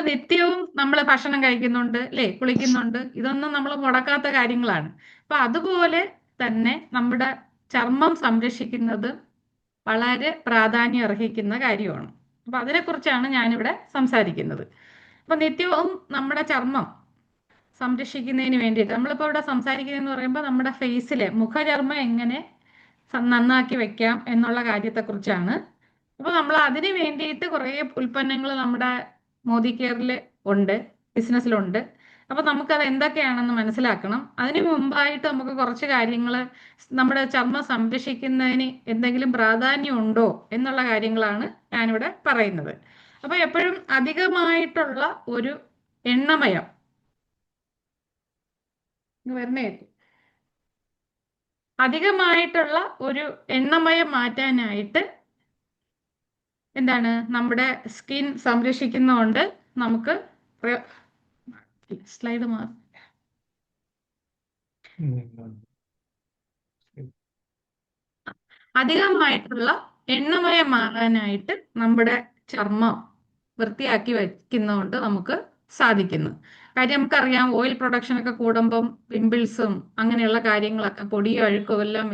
നിത്യവും നമ്മൾ ഭക്ഷണം കഴിക്കുന്നുണ്ട്, അല്ലേ, കുളിക്കുന്നുണ്ട്. ഇതൊന്നും നമ്മൾ മുടക്കാത്ത കാര്യങ്ങളാണ്. അപ്പൊ അതുപോലെ തന്നെ നമ്മുടെ ചർമ്മം സംരക്ഷിക്കുന്നത് വളരെ പ്രാധാന്യം അർഹിക്കുന്ന കാര്യമാണ്. അപ്പൊ അതിനെക്കുറിച്ചാണ് ഞാനിവിടെ സംസാരിക്കുന്നത്. അപ്പൊ നിത്യവും നമ്മുടെ ചർമ്മം സംരക്ഷിക്കുന്നതിന് വേണ്ടിയിട്ട് നമ്മളിപ്പോൾ ഇവിടെ സംസാരിക്കുന്നതെന്ന് പറയുമ്പോൾ നമ്മുടെ ഫേസിലെ മുഖചർമ്മം എങ്ങനെ നന്നാക്കി വെക്കാം എന്നുള്ള കാര്യത്തെക്കുറിച്ചാണ്. അപ്പോൾ നമ്മൾ അതിന് വേണ്ടിയിട്ട് കുറേ ഉൽപ്പന്നങ്ങൾ നമ്മുടെ മോദി കെയറിൽ ഉണ്ട്, ബിസിനസ്സിലുണ്ട്. അപ്പോൾ നമുക്കത് എന്തൊക്കെയാണെന്ന് മനസ്സിലാക്കണം. അതിന് മുമ്പായിട്ട് നമുക്ക് കുറച്ച് കാര്യങ്ങൾ നമ്മുടെ ചർമ്മം സംരക്ഷിക്കുന്നതിന് എന്തെങ്കിലും പ്രാധാന്യം ഉണ്ടോ എന്നുള്ള കാര്യങ്ങളാണ് ഞാനിവിടെ പറയുന്നത്. അപ്പോൾ എപ്പോഴും അധികമായിട്ടുള്ള ഒരു എണ്ണമയം വരണേ അധികമായിട്ടുള്ള ഒരു എണ്ണമയം മാറ്റാനായിട്ട് എന്താണ് നമ്മുടെ സ്കിൻ സംരക്ഷിക്കുന്നതുകൊണ്ട് നമുക്ക് സ്ലൈഡ് മാറി അധികമായിട്ടുള്ള എണ്ണമയം മാറാനായിട്ട് നമ്മുടെ ചർമ്മം വൃത്തിയാക്കി വെക്കുന്നതുകൊണ്ട് നമുക്ക് സാധിക്കുന്നു. കാര്യം നമുക്കറിയാം, ഓയിൽ പ്രൊഡക്ഷൻ ഒക്കെ കൂടുമ്പം പിമ്പിൾസും അങ്ങനെയുള്ള കാര്യങ്ങളൊക്കെ പൊടിയോ അഴുക്കോ എല്ലാം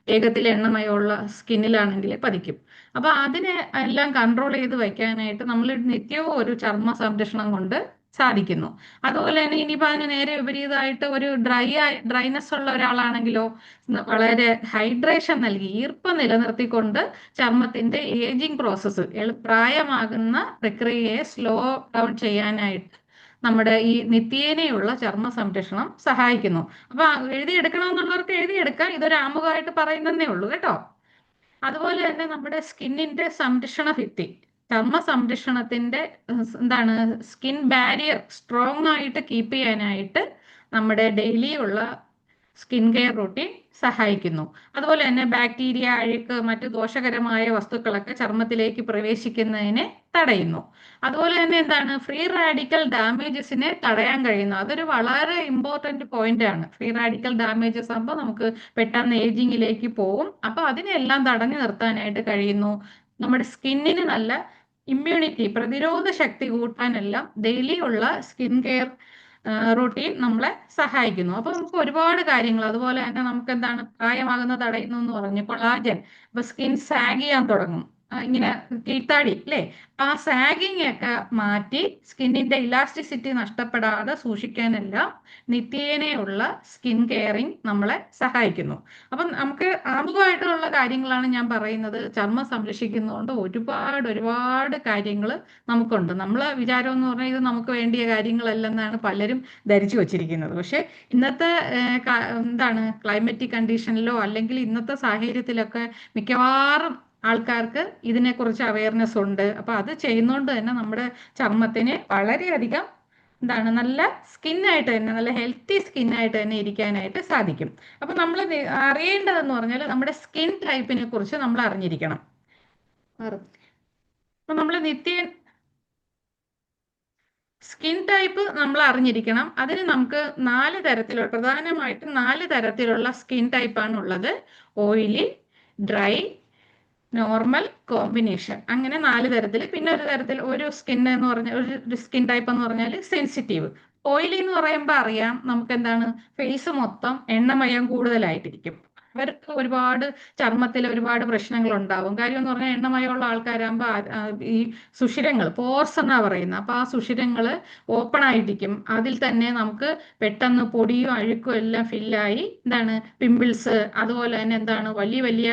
വേഗത്തിൽ എണ്ണമയമുള്ള സ്കിന്നിലാണെങ്കിൽ പതിക്കും. അപ്പൊ അതിനെ എല്ലാം കൺട്രോൾ ചെയ്ത് വെക്കാനായിട്ട് നമ്മൾ നിത്യവും ഒരു ചർമ്മ സംരക്ഷണം കൊണ്ട് സാധിക്കുന്നു. അതുപോലെ തന്നെ ഇനിയിപ്പോൾ അതിന് നേരെ വിപരീതമായിട്ട് ഒരു ഡ്രൈനെസ് ഉള്ള ഒരാളാണെങ്കിലോ വളരെ ഹൈഡ്രേഷൻ നൽകി ഈർപ്പം നിലനിർത്തിക്കൊണ്ട് ചർമ്മത്തിന്റെ ഏജിങ് പ്രോസസ്സ് പ്രായമാകുന്ന പ്രക്രിയയെ സ്ലോ ഡൗൺ ചെയ്യാനായിട്ട് നമ്മുടെ ഈ നിത്യേനയുള്ള ചർമ്മ സംരക്ഷണം സഹായിക്കുന്നു. അപ്പൊ എഴുതിയെടുക്കണമെന്നുള്ളവർക്ക് എഴുതിയെടുക്കാം, ഇതൊരു ആമുഖമായിട്ട് പറയുന്നതേ ഉള്ളൂ കേട്ടോ. അതുപോലെ തന്നെ നമ്മുടെ സ്കിന്നിന്റെ സംരക്ഷണ ഭിത്തി, ചർമ്മ സംരക്ഷണത്തിന്റെ എന്താണ് സ്കിൻ ബാരിയർ സ്ട്രോങ് ആയിട്ട് കീപ്പ് ചെയ്യാനായിട്ട് നമ്മുടെ ഡെയിലി ഉള്ള സ്കിൻ കെയർ റൂട്ടീൻ സഹായിക്കുന്നു. അതുപോലെ തന്നെ ബാക്ടീരിയ, അഴുക്ക്, മറ്റു ദോഷകരമായ വസ്തുക്കളൊക്കെ ചർമ്മത്തിലേക്ക് പ്രവേശിക്കുന്നതിനെ തടയുന്നു. അതുപോലെ തന്നെ എന്താണ് ഫ്രീ റാഡിക്കൽ ഡാമേജസിനെ തടയാൻ കഴിയുന്നു. അതൊരു വളരെ ഇമ്പോർട്ടന്റ് പോയിന്റ് ആണ്. ഫ്രീ റാഡിക്കൽ ഡാമേജസ് ആകുമ്പോൾ നമുക്ക് പെട്ടെന്ന് ഏജിങ്ങിലേക്ക് പോവും. അപ്പൊ അതിനെല്ലാം തടഞ്ഞു നിർത്താനായിട്ട് കഴിയുന്നു. നമ്മുടെ സ്കിന്നിന് നല്ല ഇമ്മ്യൂണിറ്റി, പ്രതിരോധ ശക്തി കൂട്ടാനെല്ലാം ഡെയിലി ഉള്ള സ്കിൻ കെയർ റൂട്ടീൻ നമ്മളെ സഹായിക്കുന്നു. അപ്പൊ നമുക്ക് ഒരുപാട് കാര്യങ്ങൾ, അതുപോലെ തന്നെ നമുക്ക് എന്താണ് പ്രായമാകുന്ന തടയുന്നു എന്ന് പറഞ്ഞു, കൊളാജൻ. അപ്പൊ സ്കിൻ സാഗ് ചെയ്യാൻ തുടങ്ങും, ഇങ്ങനെ കീഴ്ത്താടി അല്ലേ, ആ സാഗിങ് ഒക്കെ മാറ്റി സ്കിന്നിന്റെ ഇലാസ്റ്റിസിറ്റി നഷ്ടപ്പെടാതെ സൂക്ഷിക്കാനെല്ലാം നിത്യേനയുള്ള സ്കിൻ കെയറിങ് നമ്മളെ സഹായിക്കുന്നു. അപ്പം നമുക്ക് ആമുഖമായിട്ടുള്ള കാര്യങ്ങളാണ് ഞാൻ പറയുന്നത്. ചർമ്മം സംരക്ഷിക്കുന്നതുകൊണ്ട് ഒരുപാട് കാര്യങ്ങൾ നമുക്കുണ്ട്. നമ്മളെ വിചാരം എന്ന് പറഞ്ഞാൽ ഇത് നമുക്ക് വേണ്ടിയ കാര്യങ്ങളല്ലെന്നാണ് പലരും ധരിച്ചു വച്ചിരിക്കുന്നത്. പക്ഷെ ഇന്നത്തെ എന്താണ് ക്ലൈമറ്റിക് കണ്ടീഷനിലോ അല്ലെങ്കിൽ ഇന്നത്തെ സാഹചര്യത്തിലൊക്കെ മിക്കവാറും ആൾക്കാർക്ക് ഇതിനെക്കുറിച്ച് അവയർനെസ് ഉണ്ട്. അപ്പൊ അത് ചെയ്യുന്നതുകൊണ്ട് തന്നെ നമ്മുടെ ചർമ്മത്തിന് വളരെയധികം എന്താണ് നല്ല സ്കിന്നായിട്ട് തന്നെ, നല്ല ഹെൽത്തി സ്കിന്നായിട്ട് തന്നെ ഇരിക്കാനായിട്ട് സാധിക്കും. അപ്പൊ നമ്മൾ അറിയേണ്ടതെന്ന് പറഞ്ഞാൽ നമ്മുടെ സ്കിൻ ടൈപ്പിനെ കുറിച്ച് നമ്മൾ അറിഞ്ഞിരിക്കണം. അപ്പൊ നമ്മൾ സ്കിൻ ടൈപ്പ് നമ്മൾ അറിഞ്ഞിരിക്കണം. അതിന് നമുക്ക് പ്രധാനമായിട്ടും 4 തരത്തിലുള്ള സ്കിൻ ടൈപ്പാണ് ഉള്ളത്. ഓയിലി, ഡ്രൈ, നോർമൽ, കോമ്പിനേഷൻ, അങ്ങനെ 4 തരത്തിൽ. പിന്നെ ഒരു സ്കിൻ എന്ന് പറഞ്ഞാൽ ഒരു സ്കിൻ ടൈപ്പ് എന്ന് പറഞ്ഞാൽ സെൻസിറ്റീവ്. ഓയിലി എന്ന് പറയുമ്പോൾ അറിയാം നമുക്ക് എന്താണ് ഫേസ് മൊത്തം എണ്ണമയം കൂടുതലായിട്ടിരിക്കും. അവർക്ക് ചർമ്മത്തിൽ ഒരുപാട് പ്രശ്നങ്ങൾ ഉണ്ടാവും. കാര്യം എന്ന് പറഞ്ഞാൽ എണ്ണമയമുള്ള ആൾക്കാരാകുമ്പോൾ ഈ സുഷിരങ്ങൾ, പോർസ് എന്നാ പറയുന്നത്. അപ്പൊ ആ സുഷിരങ്ങള് ഓപ്പൺ ആയിട്ടിരിക്കും. അതിൽ തന്നെ നമുക്ക് പെട്ടെന്ന് പൊടിയും അഴുക്കും എല്ലാം ഫില്ലായി എന്താണ് പിമ്പിൾസ്, അതുപോലെ തന്നെ എന്താണ് വലിയ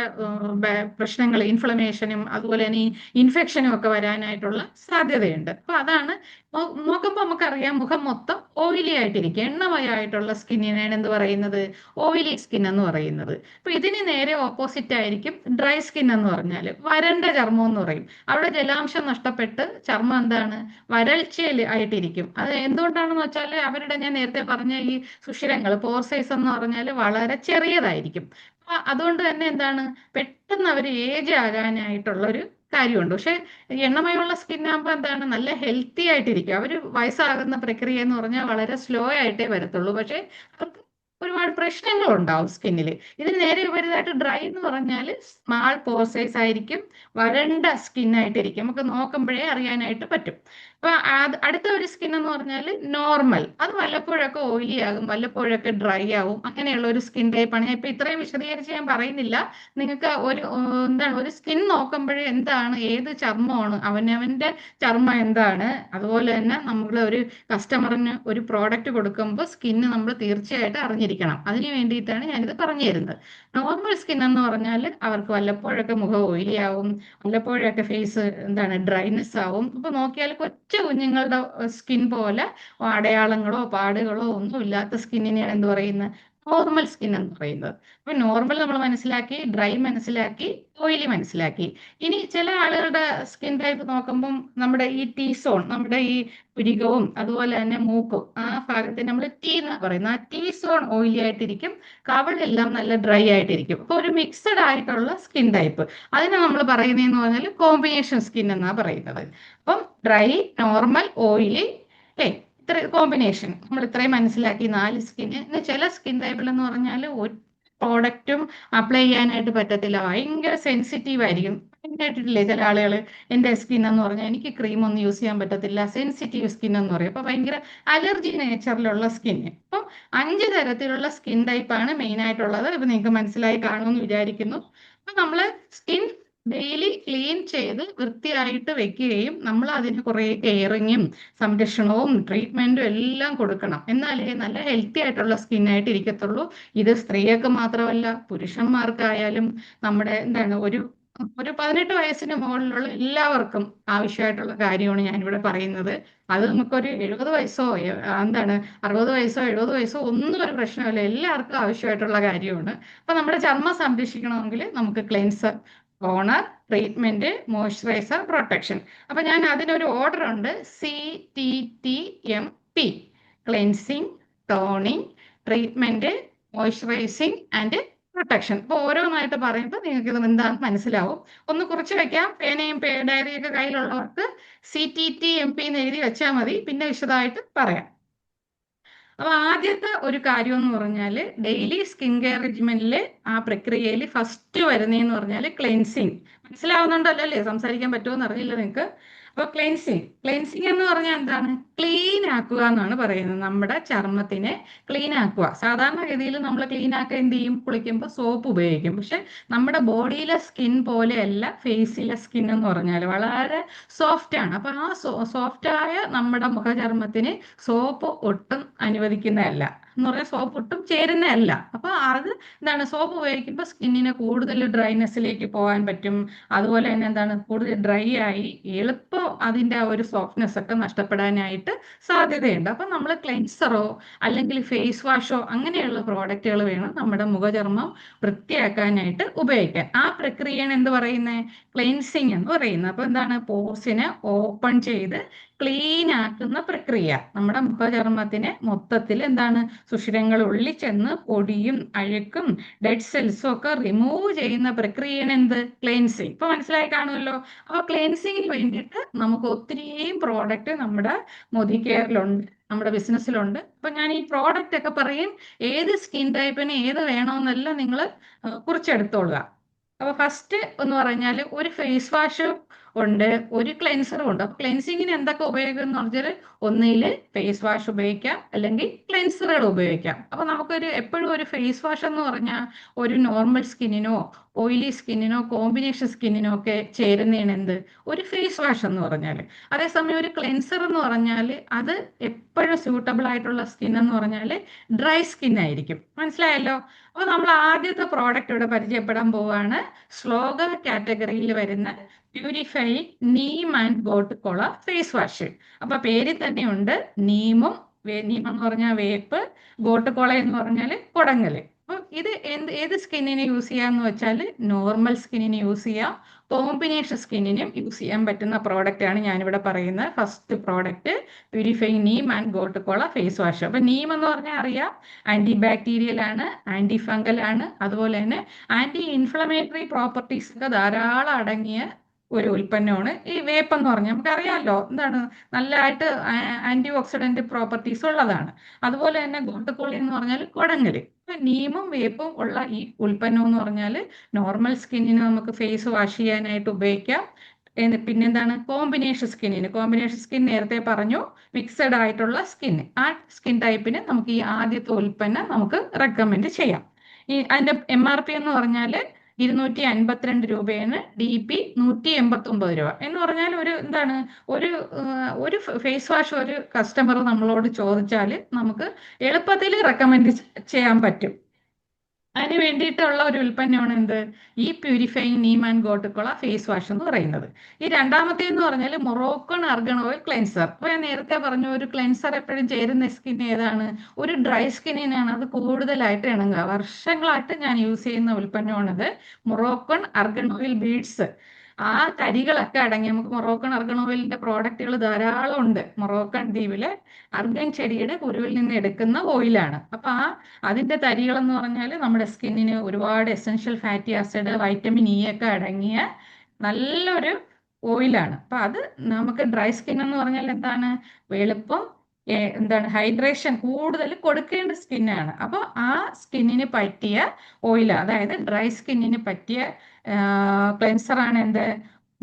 പ്രശ്നങ്ങൾ, ഇൻഫ്ലമേഷനും അതുപോലെ തന്നെ ഇൻഫെക്ഷനും ഒക്കെ വരാനായിട്ടുള്ള സാധ്യതയുണ്ട്. അപ്പൊ അതാണ് നോക്കുമ്പോൾ നമുക്കറിയാം മുഖം മൊത്തം ഓയിലി ആയിട്ടിരിക്കും. എണ്ണമയമായിട്ടുള്ള സ്കിന്നിനാണ് എന്ത് പറയുന്നത്, ഓയിലി സ്കിൻ എന്ന് പറയുന്നത്. അപ്പൊ ഇതിന് നേരെ ഓപ്പോസിറ്റ് ആയിരിക്കും ഡ്രൈ സ്കിൻ എന്ന് പറഞ്ഞാൽ വരണ്ട ചർമ്മം എന്ന് പറയും. അവിടെ ജലാംശം നഷ്ടപ്പെട്ട് ചർമ്മം എന്താണ് വരൾച്ചയിൽ ആയിട്ടിരിക്കും. അത് എന്തുകൊണ്ടാണെന്ന് വെച്ചാൽ ഞാൻ നേരത്തെ പറഞ്ഞ ഈ സുഷിരങ്ങൾ, പോർ സൈസ് എന്ന് പറഞ്ഞാൽ വളരെ ചെറിയതായിരിക്കും. അതുകൊണ്ട് തന്നെ എന്താണ് പെട്ടെന്ന് അവർ ഏജ് ആകാനായിട്ടുള്ള ഒരു കാര്യമുണ്ട്. പക്ഷെ എണ്ണമയമുള്ള സ്കിൻ ആകുമ്പോൾ എന്താണ് നല്ല ഹെൽത്തി ആയിട്ടിരിക്കും. അവർ വയസ്സാകുന്ന പ്രക്രിയ എന്ന് പറഞ്ഞാൽ വളരെ സ്ലോ ആയിട്ടേ വരത്തുള്ളൂ. പക്ഷെ അവർക്ക് ഒരുപാട് പ്രശ്നങ്ങൾ ഉണ്ടാവും സ്കിന്നിൽ. ഇതിന് നേരെ വിപരീതമായിട്ട് ഡ്രൈ എന്ന് പറഞ്ഞാൽ സ്മാൾ പോർ സൈസ് ആയിരിക്കും, വരണ്ട സ്കിൻ ആയിട്ടിരിക്കും. നമുക്ക് നോക്കുമ്പോഴേ അറിയാനായിട്ട് പറ്റും. അപ്പൊ അടുത്ത ഒരു സ്കിൻ എന്ന് പറഞ്ഞാൽ നോർമൽ. അത് വല്ലപ്പോഴൊക്കെ ഓയിലി ആകും, വല്ലപ്പോഴൊക്കെ ഡ്രൈ ആവും, അങ്ങനെയുള്ള ഒരു സ്കിൻ ടൈപ്പാണ്. ഞാൻ ഇപ്പൊ ഇത്രയും വിശദീകരിച്ച് ഞാൻ പറയുന്നില്ല. നിങ്ങൾക്ക് എന്താണ് ഒരു സ്കിൻ നോക്കുമ്പോഴേ എന്താണ് ഏത് ചർമ്മമാണ് അവനവന്റെ ചർമ്മം എന്താണ്, അതുപോലെ തന്നെ നമ്മൾ ഒരു കസ്റ്റമറിന് ഒരു പ്രോഡക്റ്റ് കൊടുക്കുമ്പോൾ സ്കിന്ന് നമ്മൾ തീർച്ചയായിട്ടും അറിഞ്ഞിരിക്കണം. അതിന് വേണ്ടിയിട്ടാണ് ഞാനിത് പറഞ്ഞു തരുന്നത്. നോർമൽ സ്കിൻ എന്ന് പറഞ്ഞാൽ അവർക്ക് വല്ലപ്പോഴൊക്കെ മുഖം ഓയിലി ആവും, വല്ലപ്പോഴൊക്കെ ഫേസ് എന്താണ് ഡ്രൈനെസ് ആവും. ഇപ്പൊ നോക്കിയാൽ കൊച്ചു കുഞ്ഞുങ്ങളുടെ സ്കിൻ പോലെ അടയാളങ്ങളോ പാടുകളോ ഒന്നും ഇല്ലാത്ത സ്കിന്നിനെയാണ് എന്ത് പറയുന്നത്, നോർമൽ സ്കിൻ എന്ന് പറയുന്നത്. അപ്പൊ നോർമൽ നമ്മൾ മനസ്സിലാക്കി, ഡ്രൈ മനസ്സിലാക്കി, ഓയിലി മനസ്സിലാക്കി. ഇനി ചില ആളുകളുടെ സ്കിൻ ടൈപ്പ് നോക്കുമ്പം നമ്മുടെ ഈ ടീ സോൺ, നമ്മുടെ ഈ പുരികവും അതുപോലെ തന്നെ മൂക്കും ആ ഭാഗത്ത് നമ്മൾ ടീ എന്ന് പറയുന്നത്, ആ ടീ സോൺ ഓയിലി ആയിട്ടിരിക്കും, കവിളെല്ലാം നല്ല ഡ്രൈ ആയിട്ടിരിക്കും. അപ്പൊ ഒരു മിക്സഡ് ആയിട്ടുള്ള സ്കിൻ ടൈപ്പ്, അതിനെ നമ്മൾ പറയുന്നതെന്ന് പറഞ്ഞാൽ കോമ്പിനേഷൻ സ്കിൻ എന്നാ പറയുന്നത്. അപ്പം ഡ്രൈ, നോർമൽ, ഓയിലി, അല്ലേ, ഇത്ര കോമ്പിനേഷൻ നമ്മൾ ഇത്രയും മനസ്സിലാക്കി. 4 സ്കിന്. ചില സ്കിൻ ടൈപ്പിൽ എന്ന് പറഞ്ഞാൽ ഒരു പ്രോഡക്റ്റും അപ്ലൈ ചെയ്യാനായിട്ട് പറ്റത്തില്ല, ഭയങ്കര സെൻസിറ്റീവ് ആയിരിക്കും. കേട്ടിട്ടില്ലേ ചില ആളുകൾ, എന്റെ സ്കിൻ എന്ന് പറഞ്ഞാൽ എനിക്ക് ക്രീം ഒന്നും യൂസ് ചെയ്യാൻ പറ്റത്തില്ല, സെൻസിറ്റീവ് സ്കിൻ എന്ന് പറയും. അപ്പൊ ഭയങ്കര അലർജി നേച്ചറിലുള്ള സ്കിന്ന്. അപ്പം 5 തരത്തിലുള്ള സ്കിൻ ടൈപ്പാണ് മെയിൻ ആയിട്ടുള്ളത്. ഇപ്പൊ നിങ്ങൾക്ക് മനസ്സിലായി കാണുമെന്ന് വിചാരിക്കുന്നു. അപ്പൊ നമ്മള് സ്കിൻ ഡെയിലി ക്ലീൻ ചെയ്ത് വൃത്തിയായിട്ട് വെക്കുകയും നമ്മൾ അതിന് കുറെ കെയറിങ്ങും സംരക്ഷണവും ട്രീറ്റ്മെന്റും എല്ലാം കൊടുക്കണം. എന്നാലേ നല്ല ഹെൽത്തി ആയിട്ടുള്ള സ്കിന്നായിട്ട് ഇരിക്കത്തുള്ളൂ. ഇത് സ്ത്രീകൾക്ക് മാത്രമല്ല, പുരുഷന്മാർക്കായാലും നമ്മുടെ എന്താണ് ഒരു 18 വയസ്സിന് മുകളിലുള്ള എല്ലാവർക്കും ആവശ്യമായിട്ടുള്ള കാര്യമാണ് ഞാനിവിടെ പറയുന്നത്. അത് നമുക്കൊരു 70 വയസ്സോ എന്താണ് 60 വയസ്സോ 70 വയസ്സോ ഒന്നും ഒരു പ്രശ്നമില്ല, എല്ലാവർക്കും ആവശ്യമായിട്ടുള്ള കാര്യമാണ്. അപ്പൊ നമ്മുടെ ചർമ്മം സംരക്ഷിക്കണമെങ്കിൽ നമുക്ക് cleanser, toner, treatment, moisturiser, protection. അപ്പൊ ഞാൻ അതിനൊരു ഓർഡർ ഉണ്ട്: CTTMP, cleansing, toning, treatment, moisturising and protection. അപ്പൊ ഓരോന്നായിട്ട് പറയുമ്പോൾ നിങ്ങൾക്ക് ഇത് എന്താണെന്ന് മനസ്സിലാവും. ഒന്ന് കുറിച്ച് വെക്കാം, പേനയും ഡയറിയൊക്കെ കയ്യിലുള്ളവർക്ക് CTTMP എന്ന് എഴുതി വെച്ചാൽ മതി, പിന്നെ വിശദമായിട്ട് പറയാം. അപ്പൊ ആദ്യത്തെ ഒരു കാര്യം എന്ന് പറഞ്ഞാല് ഡെയിലി സ്കിൻ കെയർ റെജിമെന്റില് ആ പ്രക്രിയയിൽ ഫസ്റ്റ് വരുന്നതെന്ന് പറഞ്ഞാല് ക്ലെൻസിങ്. മനസ്സിലാവുന്നുണ്ടല്ലോ അല്ലേ? സംസാരിക്കാൻ പറ്റുമോ അറിയില്ല നിങ്ങൾക്ക്. അപ്പൊ ക്ലെൻസിങ് എന്ന് പറഞ്ഞാൽ എന്താണ്? ക്ലീൻ ആക്കുക എന്നാണ് പറയുന്നത്. നമ്മുടെ ചർമ്മത്തിനെ ക്ലീൻ ആക്കുക. സാധാരണഗതിയിൽ നമ്മൾ ക്ലീൻ ആക്കുക എന്ത് ചെയ്യും? കുളിക്കുമ്പോൾ സോപ്പ് ഉപയോഗിക്കും. പക്ഷെ നമ്മുടെ ബോഡിയിലെ സ്കിൻ പോലെയല്ല ഫേസിലെ സ്കിൻ എന്ന് പറഞ്ഞാൽ വളരെ സോഫ്റ്റ് ആണ്. അപ്പൊ ആ സോഫ്റ്റായ നമ്മുടെ മുഖചർമ്മത്തിന് സോപ്പ് ഒട്ടും അനുവദിക്കുന്നതല്ല, എന്ന് പറഞ്ഞാൽ സോപ്പ് ഒട്ടും ചേരുന്നതല്ല. അപ്പൊ അത് എന്താണ്, സോപ്പ് ഉപയോഗിക്കുമ്പോൾ സ്കിന്നിന് കൂടുതൽ ഡ്രൈനെസ്സിലേക്ക് പോകാൻ പറ്റും. അതുപോലെ തന്നെ എന്താണ്, കൂടുതൽ ഡ്രൈ ആയി എളുപ്പം അതിന്റെ ആ ഒരു സോഫ്റ്റ്നെസ് ഒക്കെ നഷ്ടപ്പെടാനായിട്ട് സാധ്യതയുണ്ട്. അപ്പൊ നമ്മൾ ക്ലെൻസറോ അല്ലെങ്കിൽ ഫേസ് വാഷോ അങ്ങനെയുള്ള പ്രോഡക്റ്റുകൾ വേണം നമ്മുടെ മുഖചർമ്മം വൃത്തിയാക്കാനായിട്ട് ഉപയോഗിക്കാൻ. ആ പ്രക്രിയയാണ് എന്ത് പറയുന്നത്? ക്ലെൻസിങ് എന്ന് പറയുന്നത്. അപ്പൊ എന്താണ്, പോർസിനെ ഓപ്പൺ ചെയ്ത് ക്ലീൻ ആക്കുന്ന പ്രക്രിയ. നമ്മുടെ മുഖചർമ്മത്തിനെ മൊത്തത്തിൽ എന്താണ്, സുഷിരങ്ങൾ ഉള്ളിൽ ചെന്ന് പൊടിയും അഴുക്കും ഡെഡ് സെൽസും ഒക്കെ റിമൂവ് ചെയ്യുന്ന പ്രക്രിയയാണ് എന്ത്? ക്ലെൻസിങ്. ഇപ്പൊ മനസ്സിലായി കാണുമല്ലോ. അപ്പൊ ക്ലെൻസിങ്ങിന് വേണ്ടിയിട്ട് നമുക്ക് ഒത്തിരിയും പ്രോഡക്റ്റ് നമ്മുടെ മോദി കെയറിലുണ്ട്, നമ്മുടെ ബിസിനസ്സിലുണ്ട്. അപ്പൊ ഞാൻ ഈ പ്രോഡക്റ്റ് ഒക്കെ പറയും, ഏത് സ്കിൻ ടൈപ്പിന് ഏത് വേണമെന്നെല്ലാം നിങ്ങൾ കുറിച്ചെടുത്തോളുക. അപ്പൊ ഫസ്റ്റ് എന്ന് പറഞ്ഞാൽ ഒരു ഫേസ് വാഷ് ഉണ്ട്, ഒരു ക്ലെൻസറും ഉണ്ട്. അപ്പൊ ക്ലെൻസിങ്ങിന് എന്തൊക്കെ ഉപയോഗിക്കും എന്ന് പറഞ്ഞാൽ ഒന്നിൽ ഫേസ് വാഷ് ഉപയോഗിക്കാം, അല്ലെങ്കിൽ ക്ലെൻസറുകൾ ഉപയോഗിക്കാം. അപ്പൊ നമുക്കൊരു എപ്പോഴും ഒരു ഫേസ് വാഷ് എന്ന് പറഞ്ഞാൽ ഒരു നോർമൽ സ്കിന്നിനോ ഓയിലി സ്കിന്നിനോ കോമ്പിനേഷൻ സ്കിന്നിനോ ഒക്കെ ചേരുന്നതാണ് എന്ത്? ഒരു ഫേസ് വാഷ് എന്ന് പറഞ്ഞാൽ. അതേസമയം ഒരു ക്ലെൻസർ എന്ന് പറഞ്ഞാൽ അത് എപ്പോഴും സ്യൂട്ടബിൾ ആയിട്ടുള്ള സ്കിൻ എന്ന് പറഞ്ഞാൽ ഡ്രൈ സ്കിൻ ആയിരിക്കും. മനസ്സിലായല്ലോ. അപ്പൊ നമ്മൾ ആദ്യത്തെ പ്രോഡക്റ്റ് ഇവിടെ പരിചയപ്പെടാൻ പോവുകയാണ്. സ്ലോഗർ കാറ്റഗറിയിൽ വരുന്ന purify neem and gotu kola face wash. അപ്പൊ പേരിൽ തന്നെയുണ്ട് നീമും, നീം എന്ന് പറഞ്ഞാൽ വേപ്പ്, ഗോട്ട് കൊള എന്ന് പറഞ്ഞാൽ കൊടങ്ങല്. അപ്പൊ ഇത് ഏത് സ്കിന്നിന് യൂസ് ചെയ്യാന്ന് വെച്ചാൽ നോർമൽ സ്കിന്നിന് യൂസ് ചെയ്യാം, കോമ്പിനേഷൻ സ്കിന്നിനും യൂസ് ചെയ്യാൻ പറ്റുന്ന പ്രോഡക്റ്റ് ആണ് ഞാനിവിടെ പറയുന്നത്. First product purify neem and gotu kola face wash. അപ്പൊ നീം എന്ന് പറഞ്ഞാൽ അറിയാം, ആന്റി ബാക്ടീരിയൽ ആണ്, ആന്റി ഫംഗൽ ആണ്, അതുപോലെ തന്നെ ആന്റി ഇൻഫ്ലമേറ്ററി പ്രോപ്പർട്ടീസ് ഒക്കെ ധാരാളം അടങ്ങിയ ഒരു ഉൽപ്പന്നമാണ് ഈ വേപ്പ് എന്ന് പറഞ്ഞാൽ. നമുക്കറിയാമല്ലോ എന്താണ്, നല്ലതായിട്ട് ആന്റി ഓക്സിഡന്റ് പ്രോപ്പർട്ടീസ് ഉള്ളതാണ്. അതുപോലെ തന്നെ ഗോട്ടുകോളി എന്ന് പറഞ്ഞാൽ കുടങ്ങല്. നീമും വേപ്പും ഉള്ള ഈ ഉൽപ്പന്നം എന്ന് പറഞ്ഞാൽ നോർമൽ സ്കിന്നിന് നമുക്ക് ഫേസ് വാഷ് ചെയ്യാനായിട്ട് ഉപയോഗിക്കാം, പിന്നെന്താണ് കോമ്പിനേഷൻ സ്കിൻ നേരത്തെ പറഞ്ഞു, മിക്സഡ് ആയിട്ടുള്ള സ്കിൻ. ആ സ്കിൻ ടൈപ്പിന് നമുക്ക് ഈ ആദ്യത്തെ ഉൽപ്പന്നം നമുക്ക് റെക്കമെൻഡ് ചെയ്യാം. അതിന്റെ MRP എന്ന് പറഞ്ഞാൽ 252 രൂപയാണ്, DP 189 രൂപ. എന്ന് പറഞ്ഞാൽ ഒരു ഫേസ് വാഷ് ഒരു കസ്റ്റമർ നമ്മളോട് ചോദിച്ചാൽ നമുക്ക് എളുപ്പത്തിൽ റെക്കമെൻഡ് ചെയ്യാൻ പറ്റും. അതിന് വേണ്ടിയിട്ടുള്ള ഒരു ഉൽപ്പന്നമാണ് എന്ത്, ഈ പ്യൂരിഫൈങ് നീം ആൻഡ് ഗോട്ടുക്കുള്ള ഫേസ് വാഷ് എന്ന് പറയുന്നത്. ഈ രണ്ടാമത്തെ എന്ന് പറഞ്ഞാൽ മൊറോക്കൺ ആർഗൺ ഓയിൽ ക്ലെൻസർ. അപ്പൊ ഞാൻ നേരത്തെ പറഞ്ഞു, ഒരു ക്ലെൻസർ എപ്പോഴും ചേരുന്ന സ്കിൻ ഏതാണ്? ഒരു ഡ്രൈ സ്കിന്നിനാണ് അത് കൂടുതലായിട്ട് ഇണങ്ങുക. വർഷങ്ങളായിട്ട് ഞാൻ യൂസ് ചെയ്യുന്ന ഉൽപ്പന്നമാണിത്, മൊറോക്കൺ ആർഗൺ ഓയിൽ ബീഡ്സ്. ആ തരികളൊക്കെ അടങ്ങി. നമുക്ക് മൊറോക്കൺ ആർഗൺ ഓയിലിന്റെ പ്രോഡക്റ്റുകൾ ധാരാളം ഉണ്ട്. മൊറോക്കൺ ദ്വീപിലെ അർഗൻ ചെടിയുടെ കുരുവിൽ നിന്ന് എടുക്കുന്ന ഓയിലാണ്. അപ്പൊ അതിന്റെ തരികൾ എന്ന് പറഞ്ഞാൽ നമ്മുടെ സ്കിന്നിന് ഒരുപാട് essential fatty acid, vitamin E ഒക്കെ അടങ്ങിയ നല്ലൊരു ഓയിലാണ്. അപ്പൊ അത് നമുക്ക് ഡ്രൈ സ്കിൻ എന്ന് പറഞ്ഞാൽ എന്താണ്, എളുപ്പം ഹൈഡ്രേഷൻ കൂടുതൽ കൊടുക്കേണ്ട സ്കിന്നാണ്. അപ്പൊ ആ സ്കിന്നിന് പറ്റിയ ഓയിൽ, അതായത് ഡ്രൈ സ്കിന്നിന് പറ്റിയ ക്ലെൻസറാണ് എന്ത്,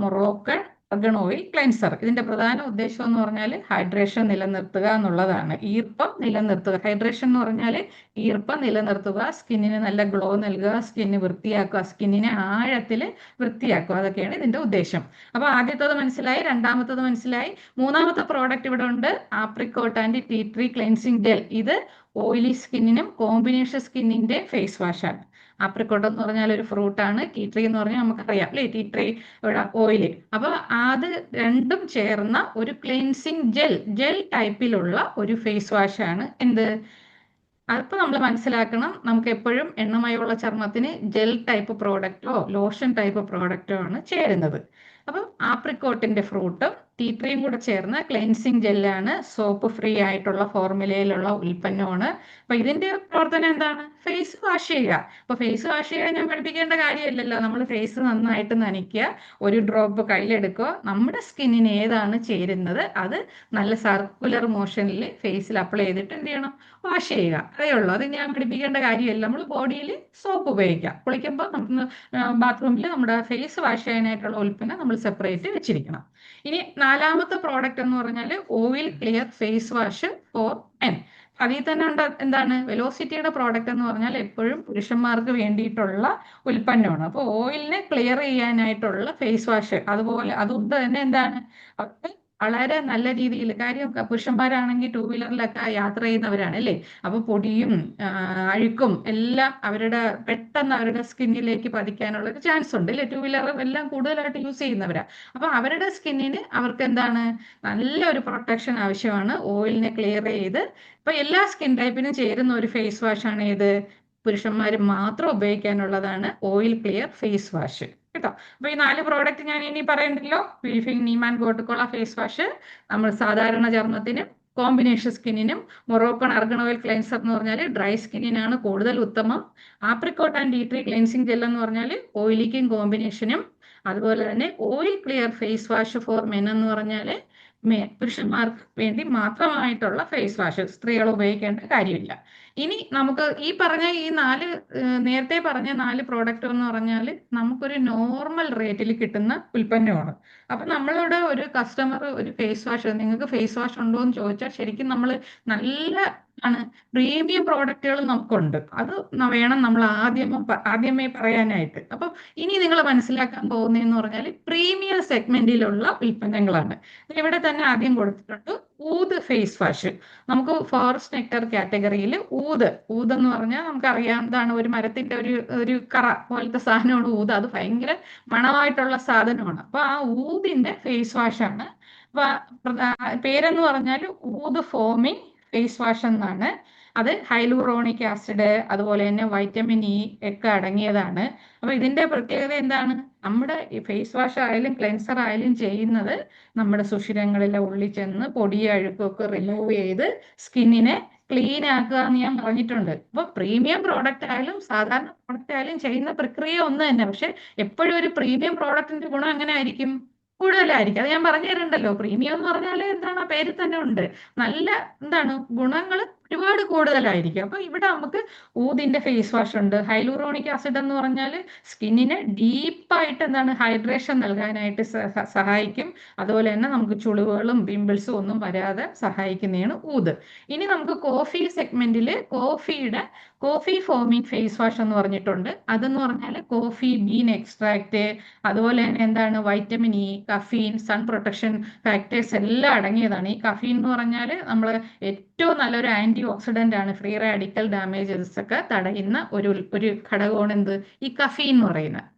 മൊറോക്കൺ ആർഗൺ ഓയിൽ ക്ലെൻസർ. ഇതിന്റെ പ്രധാന ഉദ്ദേശം എന്ന് പറഞ്ഞാൽ ഹൈഡ്രേഷൻ നിലനിർത്തുക എന്നുള്ളതാണ്. ഈർപ്പം നിലനിർത്തുക. ഹൈഡ്രേഷൻ എന്ന് പറഞ്ഞാൽ ഈർപ്പം നിലനിർത്തുക, സ്കിന്നിന് നല്ല ഗ്ലോ നൽകുക, സ്കിന്ന് വൃത്തിയാക്കുക, സ്കിന്നിനെ ആഴത്തിൽ വൃത്തിയാക്കുക. അതൊക്കെയാണ് ഇതിന്റെ ഉദ്ദേശം. അപ്പൊ ആദ്യത്തത് മനസ്സിലായി, രണ്ടാമത്തത് മനസ്സിലായി. മൂന്നാമത്തെ പ്രോഡക്റ്റ് ഇവിടെ ഉണ്ട്, apricot and tea tree cleansing gel. ഇത് ഓയിലി സ്കിന്നിനും കോമ്പിനേഷൻ സ്കിന്നിന്റെ ഫേസ് വാഷാണ്. ആപ്രിക്കോട്ട് എന്ന് പറഞ്ഞാൽ ഒരു ഫ്രൂട്ടാണ്, ടീ ട്രീ എന്ന് പറഞ്ഞാൽ നമുക്കറിയാം അല്ലേ, ടീ ട്രീ ഓയില്. അപ്പൊ അത് രണ്ടും ചേർന്ന ഒരു ക്ലെൻസിങ് ജെൽ ടൈപ്പിലുള്ള ഒരു ഫേസ് വാഷാണ് എന്ത്. അപ്പൊ നമ്മൾ മനസ്സിലാക്കണം, നമുക്ക് എപ്പോഴും എണ്ണമയമുള്ള ചർമ്മത്തിന് ജെൽ ടൈപ്പ് പ്രോഡക്റ്റോ ലോഷൻ ടൈപ്പ് പ്രോഡക്റ്റോ ആണ് ചേരുന്നത്. അപ്പം ആപ്രിക്കോട്ടിന്റെ ഫ്രൂട്ടും ടീ ട്രീയും കൂടെ ചേർന്ന് ക്ലെൻസിങ് ജെല്ലാണ്, സോപ്പ് ഫ്രീ ആയിട്ടുള്ള ഫോർമുലയിലുള്ള ഉൽപ്പന്നമാണ്. അപ്പൊ ഇതിന്റെ പ്രവർത്തനം എന്താണ്, ഫേസ് വാഷ് ചെയ്യുക. അപ്പൊ ഫേസ് വാഷ് ചെയ്യാൻ ഞാൻ പഠിപ്പിക്കേണ്ട കാര്യമില്ലല്ലോ, നമ്മൾ ഫേസ് നന്നായിട്ട് നനയ്ക്കുക, ഒരു ഡ്രോപ്പ് കയ്യിലെടുക്കുക, നമ്മുടെ സ്കിന്നിന് ഏതാണ് ചേരുന്നത് അത് നല്ല സർക്കുലർ മോഷനിൽ ഫേസിൽ അപ്ലൈ ചെയ്തിട്ട് എന്ത് ചെയ്യണം, വാഷ് ചെയ്യുക. അതേ ഉള്ളൂ, അത് ഞാൻ പഠിപ്പിക്കേണ്ട കാര്യമില്ല. നമ്മൾ ബോഡിയിൽ സോപ്പ് ഉപയോഗിക്കാം, കുളിക്കുമ്പോൾ നമുക്ക് ബാത്റൂമിൽ നമ്മുടെ ഫേസ് വാഷ് ചെയ്യാനായിട്ടുള്ള ഉൽപ്പന്നം നമ്മൾ സെപ്പറേറ്റ് വെച്ചിരിക്കണം. ഇനി നാലാമത്തെ പ്രോഡക്റ്റ് എന്ന് പറഞ്ഞാൽ oil clear face wash for men. അതിൽ തന്നെ ഉണ്ട് എന്താണ്, വെലോസിറ്റിയുടെ പ്രോഡക്റ്റ് എന്ന് പറഞ്ഞാൽ എപ്പോഴും പുരുഷന്മാർക്ക് വേണ്ടിയിട്ടുള്ള ഉൽപ്പന്നമാണ്. അപ്പോൾ ഓയിലിനെ ക്ലിയർ ചെയ്യാനായിട്ടുള്ള ഫേസ് വാഷ്, അതുപോലെ അതുകൊണ്ട് തന്നെ എന്താണ്, അവർക്ക് വളരെ നല്ല രീതിയിൽ, കാര്യം പുരുഷന്മാരാണെങ്കിൽ ടൂ വീലറിലൊക്കെ യാത്ര ചെയ്യുന്നവരാണ് അല്ലേ. അപ്പൊ പൊടിയും അഴുക്കും എല്ലാം പെട്ടെന്ന് അവരുടെ സ്കിന്നിലേക്ക് പതിക്കാനുള്ള ഒരു ചാൻസ് ഉണ്ട് അല്ലേ. ടൂ വീലർ എല്ലാം കൂടുതലായിട്ട് യൂസ് ചെയ്യുന്നവരാ. അപ്പൊ അവരുടെ സ്കിന്നിന് അവർക്ക് എന്താണ്, നല്ലൊരു പ്രൊട്ടക്ഷൻ ആവശ്യമാണ്. ഓയിലിനെ ക്ലിയർ ചെയ്ത് ഇപ്പൊ എല്ലാ സ്കിൻ ടൈപ്പിനും ചേരുന്ന ഒരു ഫേസ് വാഷ് ആണ് ഏത്, പുരുഷന്മാർ മാത്രം ഉപയോഗിക്കാനുള്ളതാണ് ഓയിൽ ക്ലിയർ ഫേസ് വാഷ് കേട്ടോ. അപ്പൊ ഈ 4 പ്രോഡക്റ്റ് ഞാൻ ഇനി പറയണ്ടല്ലോ. പ്യൂരിഫൈങ് നീം ആൻഡ് ഗോട്ടുക്കുള്ള ഫേസ് വാഷ് നമ്മൾ സാധാരണ ചർമ്മത്തിനും കോമ്പിനേഷൻ സ്കിന്നിനും, മൊറോക്കൺ ആർഗൺ ഓയിൽ ക്ലെൻസർ എന്ന് പറഞ്ഞാൽ ഡ്രൈ സ്കിന്നിനാണ് കൂടുതൽ ഉത്തമം, apricot and tea tree cleansing gel എന്ന് പറഞ്ഞാൽ ഓയിലിക്കും കോമ്പിനേഷനും, അതുപോലെ തന്നെ oil clear face wash for men എന്ന് പറഞ്ഞാൽ പുരുഷന്മാർക്ക് വേണ്ടി മാത്രമായിട്ടുള്ള ഫേസ് വാഷ്, സ്ത്രീകൾ ഉപയോഗിക്കേണ്ട കാര്യമില്ല. ഇനി നമുക്ക് നേരത്തെ പറഞ്ഞ 4 പ്രോഡക്റ്റ് എന്ന് പറഞ്ഞാൽ നമുക്കൊരു നോർമൽ റേറ്റിൽ കിട്ടുന്ന ഉൽപ്പന്നമാണ്. അപ്പൊ നമ്മളോട് ഒരു കസ്റ്റമർ ഒരു ഫേസ് വാഷ്, നിങ്ങൾക്ക് ഫേസ് വാഷ് ഉണ്ടോ എന്ന് ചോദിച്ചാൽ ശരിക്കും നമ്മൾ നല്ല പ്രീമിയം പ്രോഡക്റ്റുകൾ നമുക്കുണ്ട്. അത് വേണം നമ്മൾ ആദ്യമേ പറയാനായിട്ട്. അപ്പൊ ഇനി നിങ്ങൾ മനസ്സിലാക്കാൻ പോകുന്നതെന്ന് പറഞ്ഞാൽ പ്രീമിയം സെഗ്മെന്റിലുള്ള ഉൽപ്പന്നങ്ങളാണ്. ഇവിടെ തന്നെ ആദ്യം കൊടുത്തിട്ടുണ്ട് ഊത് ഫേസ് വാഷ്. നമുക്ക് ഫോറസ്റ്റ് നെക്ടർ കാറ്റഗറിയിൽ ഊത് എന്ന് പറഞ്ഞാൽ നമുക്ക് അറിയാവുന്നതാണ്, ഒരു മരത്തിന്റെ ഒരു കറ പോലത്തെ സാധനമാണ് ഊത്. അത് ഭയങ്കര മണമായിട്ടുള്ള സാധനമാണ്. അപ്പൊ ആ ഊതിന്റെ ഫേസ് വാഷാണ്. പേരെന്ന് പറഞ്ഞാൽ ഊത് ഫോമിങ് ഫേസ് വാഷ് എന്നാണ്. അത് ഹൈലൂറോണിക് ആസിഡ്, അതുപോലെ തന്നെ വൈറ്റമിൻ ഇ ഒക്കെ അടങ്ങിയതാണ്. അപ്പൊ ഇതിന്റെ പ്രത്യേകത എന്താണ്, നമ്മുടെ ഈ ഫേസ് വാഷ് ആയാലും ക്ലെൻസർ ആയാലും ചെയ്യുന്നത് നമ്മുടെ സുഷിരങ്ങളിലെ ഉള്ളിൽ ചെന്ന് പൊടിയും അഴുക്കൊക്കെ റിമൂവ് ചെയ്ത് സ്കിന്നിനെ ക്ലീൻ ആക്കുക എന്ന് ഞാൻ പറഞ്ഞിട്ടുണ്ട്. അപ്പൊ പ്രീമിയം പ്രോഡക്റ്റ് ആയാലും സാധാരണ പ്രോഡക്റ്റ് ആയാലും ചെയ്യുന്ന പ്രക്രിയ ഒന്ന് തന്നെ. പക്ഷെ എപ്പോഴും ഒരു പ്രീമിയം പ്രോഡക്റ്റിന്റെ ഗുണം എങ്ങനെ ആയിരിക്കും, കൂടുതലായിരിക്കും. അത് ഞാൻ പറഞ്ഞു തരണ്ടല്ലോ. പ്രീമിയം എന്ന് പറഞ്ഞാൽ എന്താണ്, ആ പേരിൽ തന്നെ ഉണ്ട്, നല്ല ഗുണങ്ങൾ ഒരുപാട് കൂടുതലായിരിക്കും. അപ്പൊ ഇവിടെ നമുക്ക് ഊതിന്റെ ഫേസ് വാഷ് ഉണ്ട്. ഹൈലൂറോണിക് ആസിഡ് എന്ന് പറഞ്ഞാൽ സ്കിന്നിന് ഡീപ്പായിട്ട് എന്താണ് ഹൈഡ്രേഷൻ നൽകാനായിട്ട് സഹായിക്കും. അതുപോലെ തന്നെ നമുക്ക് ചുളിവുകളും പിമ്പിൾസും ഒന്നും വരാതെ സഹായിക്കുന്നതാണ് ഊത്. ഇനി നമുക്ക് കോഫി സെഗ്മെന്റിൽ കോഫി ഫോമിംഗ് ഫേസ് വാഷ് എന്ന് പറഞ്ഞിട്ടുണ്ട്. അതെന്ന് പറഞ്ഞാൽ കോഫി ബീൻ എക്സ്ട്രാക്ട്, അതുപോലെ തന്നെ എന്താണ് vitamin E, caffeine, sun protection factors എല്ലാം അടങ്ങിയതാണ്. ഈ കഫീൻ എന്ന് പറഞ്ഞാൽ നമ്മൾ ഏറ്റവും നല്ലൊരു ആന്റി ഓക്സിഡന്റ് ആണ്. ഫ്രീ റാഡിക്കൽ ഡാമേജസ് ഒക്കെ തടയുന്ന ഒരു ഘടകമാണ് എന്ത്, ഈ കഫീൻ എന്ന് പറയുന്നത്.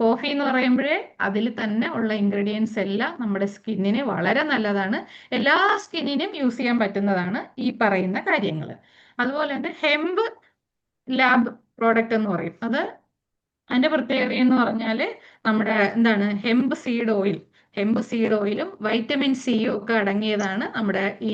കോഫി എന്ന് പറയുമ്പോഴേ അതിൽ തന്നെ ഉള്ള ഇൻഗ്രീഡിയൻസ് എല്ലാം നമ്മുടെ സ്കിന്നിന് വളരെ നല്ലതാണ്. എല്ലാ സ്കിന്നിനും യൂസ് ചെയ്യാൻ പറ്റുന്നതാണ് ഈ പറയുന്ന കാര്യങ്ങൾ. അതുപോലെ തന്നെ ഹെമ്പ് ലാബ് പ്രോഡക്റ്റ് എന്ന് പറയും. അതിന്റെ പ്രത്യേകത എന്ന് പറഞ്ഞാൽ നമ്മുടെ എന്താണ് ഹെമ്പ് സീഡ് ഓയിലും വൈറ്റമിൻ സിയും ഒക്കെ അടങ്ങിയതാണ് നമ്മുടെ ഈ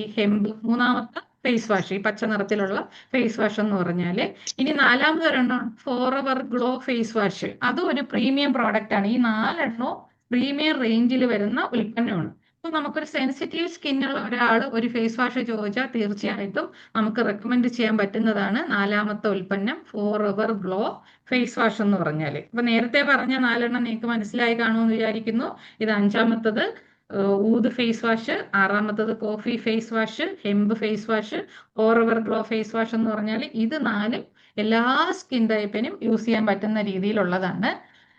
മൂന്നാമത്തെ ഫേസ് വാഷ്, ഈ പച്ച നിറത്തിലുള്ള ഫേസ് വാഷ് എന്ന് പറഞ്ഞാല്. ഇനി നാലാമതൊരെണ്ണം ഫോറെവർ ഗ്ലോ ഫേസ് വാഷ്. അതും ഒരു പ്രീമിയം പ്രോഡക്റ്റ് ആണ്. ഈ 4 പ്രീമിയം റേഞ്ചിൽ വരുന്ന ഉൽപ്പന്നമാണ്. അപ്പൊ നമുക്കൊരു സെൻസിറ്റീവ് സ്കിന്നുള്ള ഒരാൾ ഒരു ഫേസ് വാഷ് ചോദിച്ചാൽ തീർച്ചയായിട്ടും നമുക്ക് റെക്കമെൻഡ് ചെയ്യാൻ പറ്റുന്നതാണ് നാലാമത്തെ ഉൽപ്പന്നം, ഫോറെവർ ഗ്ലോ ഫേസ് വാഷ് എന്ന് പറഞ്ഞാൽ. അപ്പൊ നേരത്തെ പറഞ്ഞ 4 നിങ്ങൾക്ക് മനസ്സിലായി കാണുമെന്ന് വിചാരിക്കുന്നു. ഇത് 5-മത്തത് ഊത് ഫേസ് വാഷ്, 6-മത്തത് coffee face wash, hemp face wash, forever glow face wash എന്ന് പറഞ്ഞാൽ ഇത് 4 എല്ലാ സ്കിൻ ടൈപ്പിനും യൂസ് ചെയ്യാൻ പറ്റുന്ന രീതിയിലുള്ളതാണ്.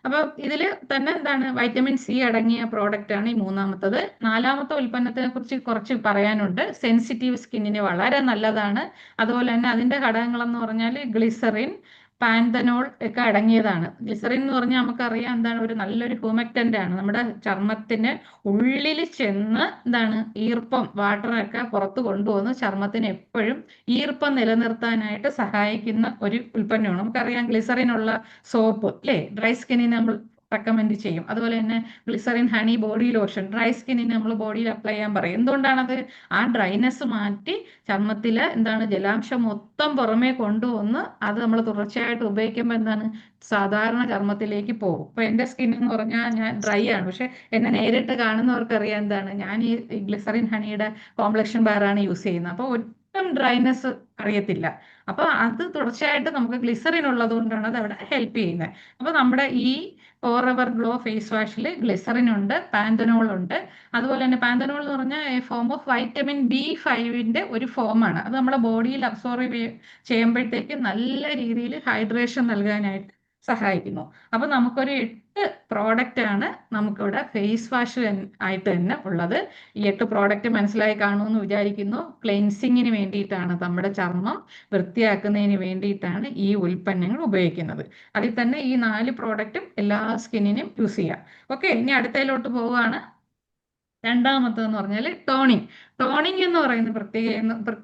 അപ്പൊ ഇതിൽ തന്നെ എന്താണ് വൈറ്റമിൻ സി അടങ്ങിയ പ്രോഡക്റ്റ് ആണ് ഈ മൂന്നാമത്തത്. 4-മത്തെ ഉൽപ്പന്നത്തിനെ കുറിച്ച് കുറച്ച് പറയാനുണ്ട്. സെൻസിറ്റീവ് സ്കിന്നിന് വളരെ നല്ലതാണ്. അതുപോലെ തന്നെ അതിന്റെ ഘടകങ്ങൾ എന്ന് പറഞ്ഞാൽ ഗ്ലിസറിൻ, പാന്തനോൾ ഒക്കെ അടങ്ങിയതാണ്. ഗ്ലിസറിൻ എന്ന് പറഞ്ഞാൽ നമുക്കറിയാം എന്താണ്, ഒരു നല്ലൊരു ഹ്യൂമക്റ്റന്റ് ആണ്. നമ്മുടെ ചർമ്മത്തിന് ഉള്ളിൽ ചെന്ന് എന്താണ് ഈർപ്പം, വാട്ടറൊക്കെ പുറത്ത് കൊണ്ടുവന്ന് ചർമ്മത്തിന് എപ്പോഴും ഈർപ്പം നിലനിർത്താനായിട്ട് സഹായിക്കുന്ന ഒരു ഉൽപ്പന്നമാണ്. നമുക്കറിയാം ഗ്ലിസറിൻ ഉള്ള സോപ്പ് അല്ലേ, ഡ്രൈ സ്കിന്നിന് നമ്മൾ റെക്കമെൻഡ് ചെയ്യും. അതുപോലെ തന്നെ glycerin honey body lotion dry സ്കിന്നിന് നമ്മൾ ബോഡിയിൽ അപ്ലൈ ചെയ്യാൻ പറയും. എന്തുകൊണ്ടാണത്? ആ ഡ്രൈനെസ് മാറ്റി ചർമ്മത്തില് എന്താണ് ജലാംശം മൊത്തം പുറമേ കൊണ്ടുവന്ന് അത് നമ്മൾ തുടർച്ചയായിട്ട് ഉപയോഗിക്കുമ്പോൾ എന്താണ് സാധാരണ ചർമ്മത്തിലേക്ക് പോകും. ഇപ്പൊ എന്റെ സ്കിൻ എന്ന് പറഞ്ഞാൽ ഞാൻ ഡ്രൈ ആണ്, പക്ഷെ എന്നെ നേരിട്ട് കാണുന്നവർക്കറിയാം എന്താണ് ഞാൻ ഈ ഗ്ലിസറിൻ ഹണിയുടെ കോംപ്ലക്ഷൻ ബാറാണ് യൂസ് ചെയ്യുന്നത്. അപ്പൊ ഒട്ടും ഡ്രൈനെസ് അറിയത്തില്ല. അപ്പൊ അത് തുടർച്ചയായിട്ട് നമുക്ക് ഗ്ലിസറിൻ ഉള്ളത് കൊണ്ടാണ് അത് അവിടെ ഹെൽപ്പ് ചെയ്യുന്നത്. അപ്പൊ നമ്മുടെ ഈ ഫോറെവർ ഗ്ലോ ഫേസ് വാഷിൽ ഗ്ലിസറിൻ ഉണ്ട്, പാന്തനോൾ ഉണ്ട്. അതുപോലെ തന്നെ പാന്തനോൾ എന്ന് പറഞ്ഞാൽ ഫോം ഓഫ് വൈറ്റമിൻ B5 ഒരു ഫോമാണ്. അത് നമ്മുടെ ബോഡിയിൽ അബ്സോർബ് ചെയ്യുമ്പോഴത്തേക്ക് നല്ല രീതിയിൽ ഹൈഡ്രേഷൻ നൽകാനായിട്ട് സഹായിക്കുന്നു. അപ്പൊ നമുക്കൊരു 8 പ്രോഡക്റ്റ് ആണ് നമുക്കിവിടെ ഫേസ് വാഷ് ആയിട്ട് തന്നെ ഉള്ളത്. ഈ 8 പ്രോഡക്റ്റ് മനസ്സിലായി കാണുമെന്ന് വിചാരിക്കുന്നു. ക്ലെൻസിങ്ങിന് വേണ്ടിയിട്ടാണ്, നമ്മുടെ ചർമ്മം വൃത്തിയാക്കുന്നതിന് വേണ്ടിയിട്ടാണ് ഈ ഉൽപ്പന്നങ്ങൾ ഉപയോഗിക്കുന്നത്. അതിൽ തന്നെ ഈ 4 പ്രോഡക്റ്റും എല്ലാ സ്കിന്നിനും യൂസ് ചെയ്യാം. ഓക്കെ, ഇനി അടുത്തതിലോട്ട് പോവുകയാണ്. രണ്ടാമത്തെന്ന് പറഞ്ഞാൽ ടോണിങ് എന്ന് പറയുന്ന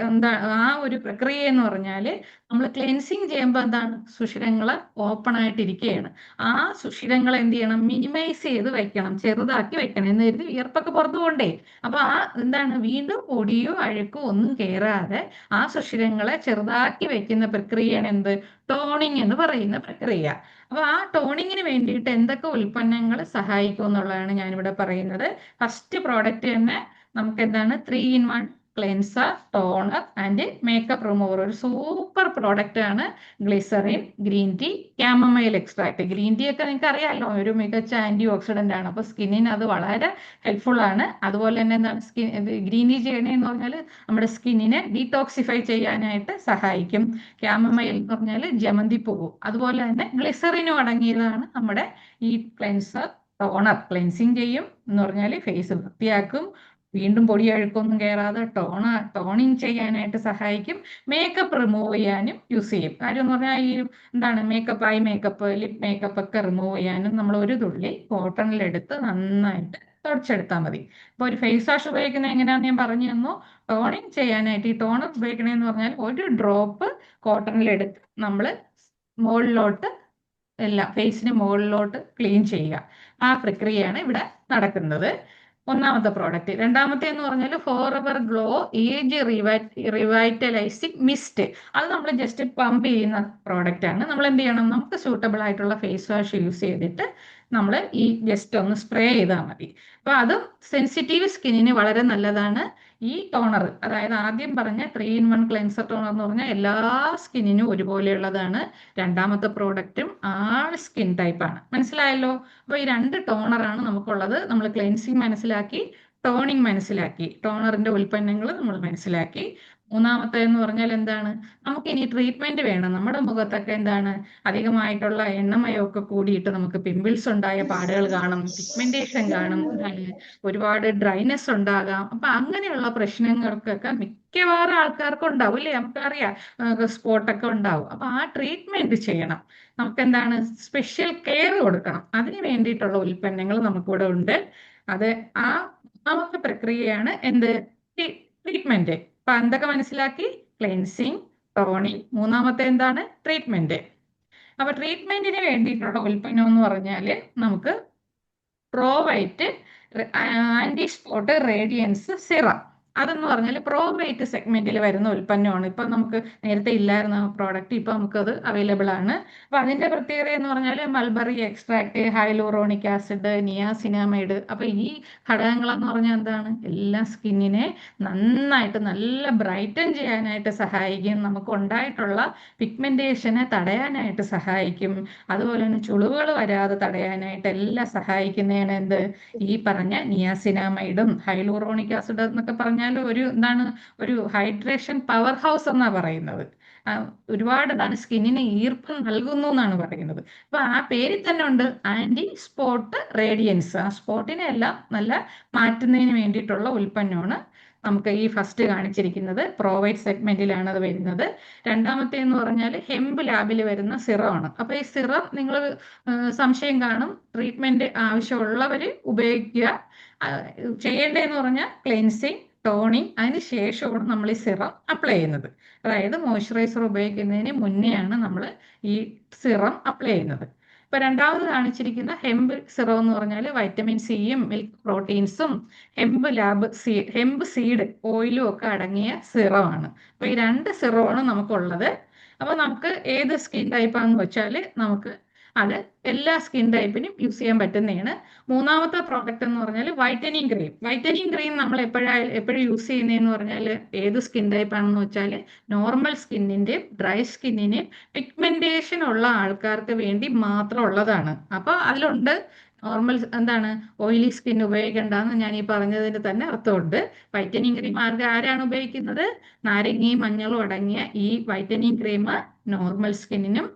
എന്താ ആ ഒരു പ്രക്രിയ എന്ന് പറഞ്ഞാൽ നമ്മൾ ക്ലെൻസിങ് ചെയ്യുമ്പോൾ എന്താണ് സുഷിരങ്ങൾ ഓപ്പൺ ആയിട്ടിരിക്കുകയാണ്. ആ സുഷിരങ്ങൾ എന്ത് ചെയ്യണം, മിനിമൈസ് ചെയ്ത് വെക്കണം, ചെറുതാക്കി വെക്കണം. എന്ന് കരുതി വിയർപ്പൊക്കെ പുറത്തു കൊണ്ടേ. അപ്പൊ ആ എന്താണ് വീണ്ടും പൊടിയോ അഴുക്കോ ഒന്നും കയറാതെ ആ സുഷിരങ്ങളെ ചെറുതാക്കി വെക്കുന്ന പ്രക്രിയയാണ് എന്ത്, ടോണിങ് എന്ന് പറയുന്ന പ്രക്രിയ. അപ്പൊ ആ ടോണിങ്ങിന് വേണ്ടിയിട്ട് എന്തൊക്കെ ഉൽപ്പന്നങ്ങൾ സഹായിക്കും എന്നുള്ളതാണ് ഞാനിവിടെ പറയുന്നത്. ഫസ്റ്റ് പ്രോഡക്റ്റ് തന്നെ നമുക്ക് എന്താണ് 3-in-1 cleanser, toner and makeup remover. ഒരു സൂപ്പർ പ്രോഡക്റ്റ് ആണ് glycerin green tea chamomile extract. Green tea ഒക്കെ നിങ്ങൾക്ക് അറിയാമല്ലോ, ഒരു മികച്ച ആന്റി ഓക്സിഡന്റ് ആണ്. അപ്പൊ സ്കിന്നിന് അത് വളരെ ഹെൽപ്ഫുൾ ആണ്. അതുപോലെ തന്നെ എന്താണ് ഗ്രീൻ ടീ ചെയ്യണേന്ന് പറഞ്ഞാൽ നമ്മുടെ സ്കിന്നിനെ ഡീടോക്സിഫൈ ചെയ്യാനായിട്ട് സഹായിക്കും. ക്യാമമൈൽ എന്ന് പറഞ്ഞാൽ ജമന്തി പൂവ്. അതുപോലെ തന്നെ ഗ്ലിസറിനും അടങ്ങിയതാണ് നമ്മുടെ ഈ ക്ലെൻസർ, ടോണർ. ക്ലെൻസിങ് ചെയ്യും എന്ന് പറഞ്ഞാൽ ഫേസ് വൃത്തിയാക്കും, വീണ്ടും പൊടി അഴുക്കൊന്നും കയറാതെ ടോണിങ് ചെയ്യാനായിട്ട് സഹായിക്കും. മേക്കപ്പ് റിമൂവ് ചെയ്യാനും യൂസ് ചെയ്യും. കാര്യം എന്ന് പറഞ്ഞാൽ ഈ എന്താണ് ഐ മേക്കപ്പ്, ലിപ് മേക്കപ്പ് ഒക്കെ റിമൂവ് ചെയ്യാനും നമ്മൾ ഒരു തുള്ളി കോട്ടണിലെടുത്ത് നന്നായിട്ട് തുടച്ചെടുത്താൽ മതി. ഇപ്പൊ ഒരു ഫേസ് വാഷ് ഉപയോഗിക്കുന്നത് എങ്ങനെയാണെന്ന് ഞാൻ പറഞ്ഞു തന്നു. ടോണിങ് ചെയ്യാനായിട്ട് ഈ ടോണർ ഉപയോഗിക്കണമെന്ന് പറഞ്ഞാൽ ഒരു ഡ്രോപ്പ് കോട്ടണിലെടുത്ത് നമ്മൾ മുകളിലോട്ട് ഫേസിന് മുകളിലോട്ട് ക്ലീൻ ചെയ്യുക. ആ പ്രക്രിയയാണ് ഇവിടെ നടക്കുന്നത്. ഒന്നാമത്തെ പ്രോഡക്റ്റ്. രണ്ടാമത്തെ എന്ന് പറഞ്ഞാൽ ഫോറെവർ ഗ്ലോ ഏജ് റിവൈറ്റലൈസിങ് മിസ്റ്റ്. അത് നമ്മൾ ജസ്റ്റ് പമ്പ് ചെയ്യുന്ന പ്രോഡക്റ്റ് ആണ്. നമ്മൾ എന്ത് ചെയ്യണം, നമുക്ക് സൂട്ടബിൾ ആയിട്ടുള്ള ഫേസ് വാഷ് യൂസ് ചെയ്തിട്ട് നമ്മൾ ഈ ജസ്റ്റ് ഒന്ന് സ്പ്രേ ചെയ്താൽ മതി. അപ്പൊ അത് സെൻസിറ്റീവ് സ്കിന്നിന് വളരെ നല്ലതാണ്. ഈ ടോണർ, അതായത് ആദ്യം പറഞ്ഞ 3-in-1 ക്ലെൻസർ ടോണർ എന്ന് പറഞ്ഞാൽ എല്ലാ സ്കിന്നിനും ഒരുപോലെയുള്ളതാണ്. രണ്ടാമത്തെ പ്രോഡക്റ്റും ആൾ സ്കിൻ ടൈപ്പ് ആണ്. മനസ്സിലായല്ലോ? അപ്പൊ ഈ 2 ടോണറാണ് നമുക്കുള്ളത്. നമ്മൾ ക്ലെൻസിങ് മനസ്സിലാക്കി, ടോണിങ് മനസ്സിലാക്കി, ടോണറിന്റെ ഉൽപ്പന്നങ്ങൾ നമ്മൾ മനസ്സിലാക്കി. മൂന്നാമത്തെ എന്ന് പറഞ്ഞാൽ എന്താണ്? നമുക്ക് ഇനി ട്രീറ്റ്മെന്റ് വേണം. നമ്മുടെ മുഖത്തൊക്കെ എന്താണ്, അധികമായിട്ടുള്ള എണ്ണമയമൊക്കെ കൂടിയിട്ട് നമുക്ക് പിമ്പിൾസ് ഉണ്ടായ പാടുകൾ കാണും, പിഗ്മെന്റേഷൻ കാണും, ഒരുപാട് ഡ്രൈനെസ് ഉണ്ടാകാം. അപ്പൊ അങ്ങനെയുള്ള പ്രശ്നങ്ങൾക്കൊക്കെ മിക്കവാറും ആൾക്കാർക്ക് ഉണ്ടാവും അല്ലേ? നമുക്കറിയാം, സ്പോട്ടൊക്കെ ഉണ്ടാവും. അപ്പൊ ആ ട്രീറ്റ്മെന്റ് ചെയ്യണം. നമുക്ക് എന്താണ്, സ്പെഷ്യൽ കെയർ കൊടുക്കണം. അതിന് വേണ്ടിയിട്ടുള്ള ഉൽപ്പന്നങ്ങൾ നമുക്കിവിടെ ഉണ്ട്. അത് ആ മൂന്നാമത്തെ പ്രക്രിയയാണ് എന്ത്? ട്രീറ്റ്മെന്റ്. അപ്പൊ എന്തൊക്കെ മനസ്സിലാക്കി? Cleansing, toning. മൂന്നാമത്തെ എന്താണ്? ട്രീറ്റ്മെന്റ്. അപ്പൊ ട്രീറ്റ്മെന്റിന് വേണ്ടിയിട്ടുള്ള ഉൽപ്പന്നം എന്ന് പറഞ്ഞാല് നമുക്ക് പ്രോവൈറ്റ് ആന്റി സ്പോട്ട് റേഡിയൻസ് സിറം. അതെന്ന് പറഞ്ഞാൽ പ്രോവൈറ്റ് സെഗ്മെന്റിൽ വരുന്ന ഉൽപ്പന്നമാണ്. ഇപ്പൊ നമുക്ക് നേരത്തെ ഇല്ലായിരുന്ന പ്രോഡക്റ്റ് ഇപ്പൊ നമുക്കത് അവൈലബിൾ ആണ്. അപ്പൊ അതിന്റെ പ്രത്യേകത എന്ന് പറഞ്ഞാൽ mulberry extract, hyaluronic acid, niacinamide. അപ്പൊ ഈ ഘടകങ്ങളെന്ന് പറഞ്ഞാൽ എന്താണ്? എല്ലാം സ്കിന്നിനെ നന്നായിട്ട് നല്ല ബ്രൈറ്റൻ ചെയ്യാനായിട്ട് സഹായിക്കും. നമുക്ക് ഉണ്ടായിട്ടുള്ള പിഗ്മെന്റേഷനെ തടയാനായിട്ട് സഹായിക്കും. അതുപോലെ തന്നെ ചുളിവുകൾ വരാതെ തടയാനായിട്ട് എല്ലാം സഹായിക്കുന്നതാണ് എന്ത്? ഈ പറഞ്ഞ നിയാസിനാമൈഡും ഹൈലൂറോണിക് ആസിഡ് എന്നൊക്കെ പറഞ്ഞാൽ എന്താണ്, ഒരു ഹൈഡ്രേഷൻ പവർ ഹൗസ് എന്നാ പറയുന്നത്. ഒരുപാട് സ്കിന്നിന് ഈർപ്പം നൽകുന്നു എന്നാണ് പറയുന്നത്. അപ്പൊ ആ പേരിൽ തന്നെ ഉണ്ട് ആന്റി സ്പോട്ട് റേഡിയൻസ്. ആ സ്പോട്ടിനെ എല്ലാം നല്ല മാറ്റുന്നതിന് വേണ്ടിയിട്ടുള്ള ഉൽപ്പന്നമാണ് നമുക്ക് ഈ ഫസ്റ്റ് കാണിച്ചിരിക്കുന്നത്. പ്രോവൈറ്റ് സെഗ്മെന്റിലാണ് അത് വരുന്നത്. രണ്ടാമത്തെ എന്ന് പറഞ്ഞാൽ ഹെംബ് ലാബിൽ വരുന്ന സിറമാണ്. അപ്പൊ ഈ സിറം നിങ്ങൾ സംശയം കാണും, ട്രീറ്റ്മെന്റ് ആവശ്യമുള്ളവർ ഉപയോഗിക്കുക. ചെയ്യേണ്ടതെന്ന് പറഞ്ഞാൽ ക്ലെൻസിങ്, ടോണിങ്, അതിന് ശേഷമാണ് നമ്മൾ ഈ സിറം അപ്ലൈ ചെയ്യുന്നത്. അതായത് മോയ്സ്ചറൈസർ ഉപയോഗിക്കുന്നതിന് മുന്നെയാണ് നമ്മൾ ഈ സിറം അപ്ലൈ ചെയ്യുന്നത്. ഇപ്പൊ രണ്ടാമത് കാണിച്ചിരിക്കുന്ന ഹെംബ് സിറം എന്ന് പറഞ്ഞാൽ വൈറ്റമിൻ സിയും മിൽക്ക് പ്രോട്ടീൻസും ഹെംബ് സീഡ് ഓയിലും ഒക്കെ അടങ്ങിയ സിറമാണ്. അപ്പൊ ഈ 2 സിറമാണ് നമുക്കുള്ളത്. അപ്പൊ നമുക്ക് ഏത് സ്കിൻ ടൈപ്പാന്ന് വെച്ചാൽ നമുക്ക് അത് എല്ലാ സ്കിൻ ടൈപ്പിനും യൂസ് ചെയ്യാൻ പറ്റുന്നതാണ്. മൂന്നാമത്തെ പ്രോഡക്റ്റ് എന്ന് പറഞ്ഞാൽ വൈറ്റനിങ് ക്രീം. വൈറ്റനിങ് ക്രീം നമ്മൾ എപ്പോഴും യൂസ് ചെയ്യുന്നതെന്ന് പറഞ്ഞാൽ ഏത് സ്കിൻ ടൈപ്പ് ആണെന്ന് വെച്ചാൽ നോർമൽ സ്കിന്നിന്റെയും ഡ്രൈ പിഗ്മെന്റേഷൻ പിഗ്മെന്റേഷൻ ഉള്ള ആൾക്കാർക്ക് വേണ്ടി മാത്രം ഉള്ളതാണ്. അപ്പൊ അതിലുണ്ട് നോർമൽ എന്താണ്, ഓയിലി സ്കിൻ ഉപയോഗിക്കേണ്ടെന്ന് ഞാൻ ഈ പറഞ്ഞതിന് തന്നെ അർത്ഥമുണ്ട്. വൈറ്റനിങ് ക്രീം ആരാണ് ഉപയോഗിക്കുന്നത്? നാരങ്ങയും മഞ്ഞളും അടങ്ങിയ ഈ വൈറ്റനിങ് ക്രീം നോർമൽ സ്കിന്നിനും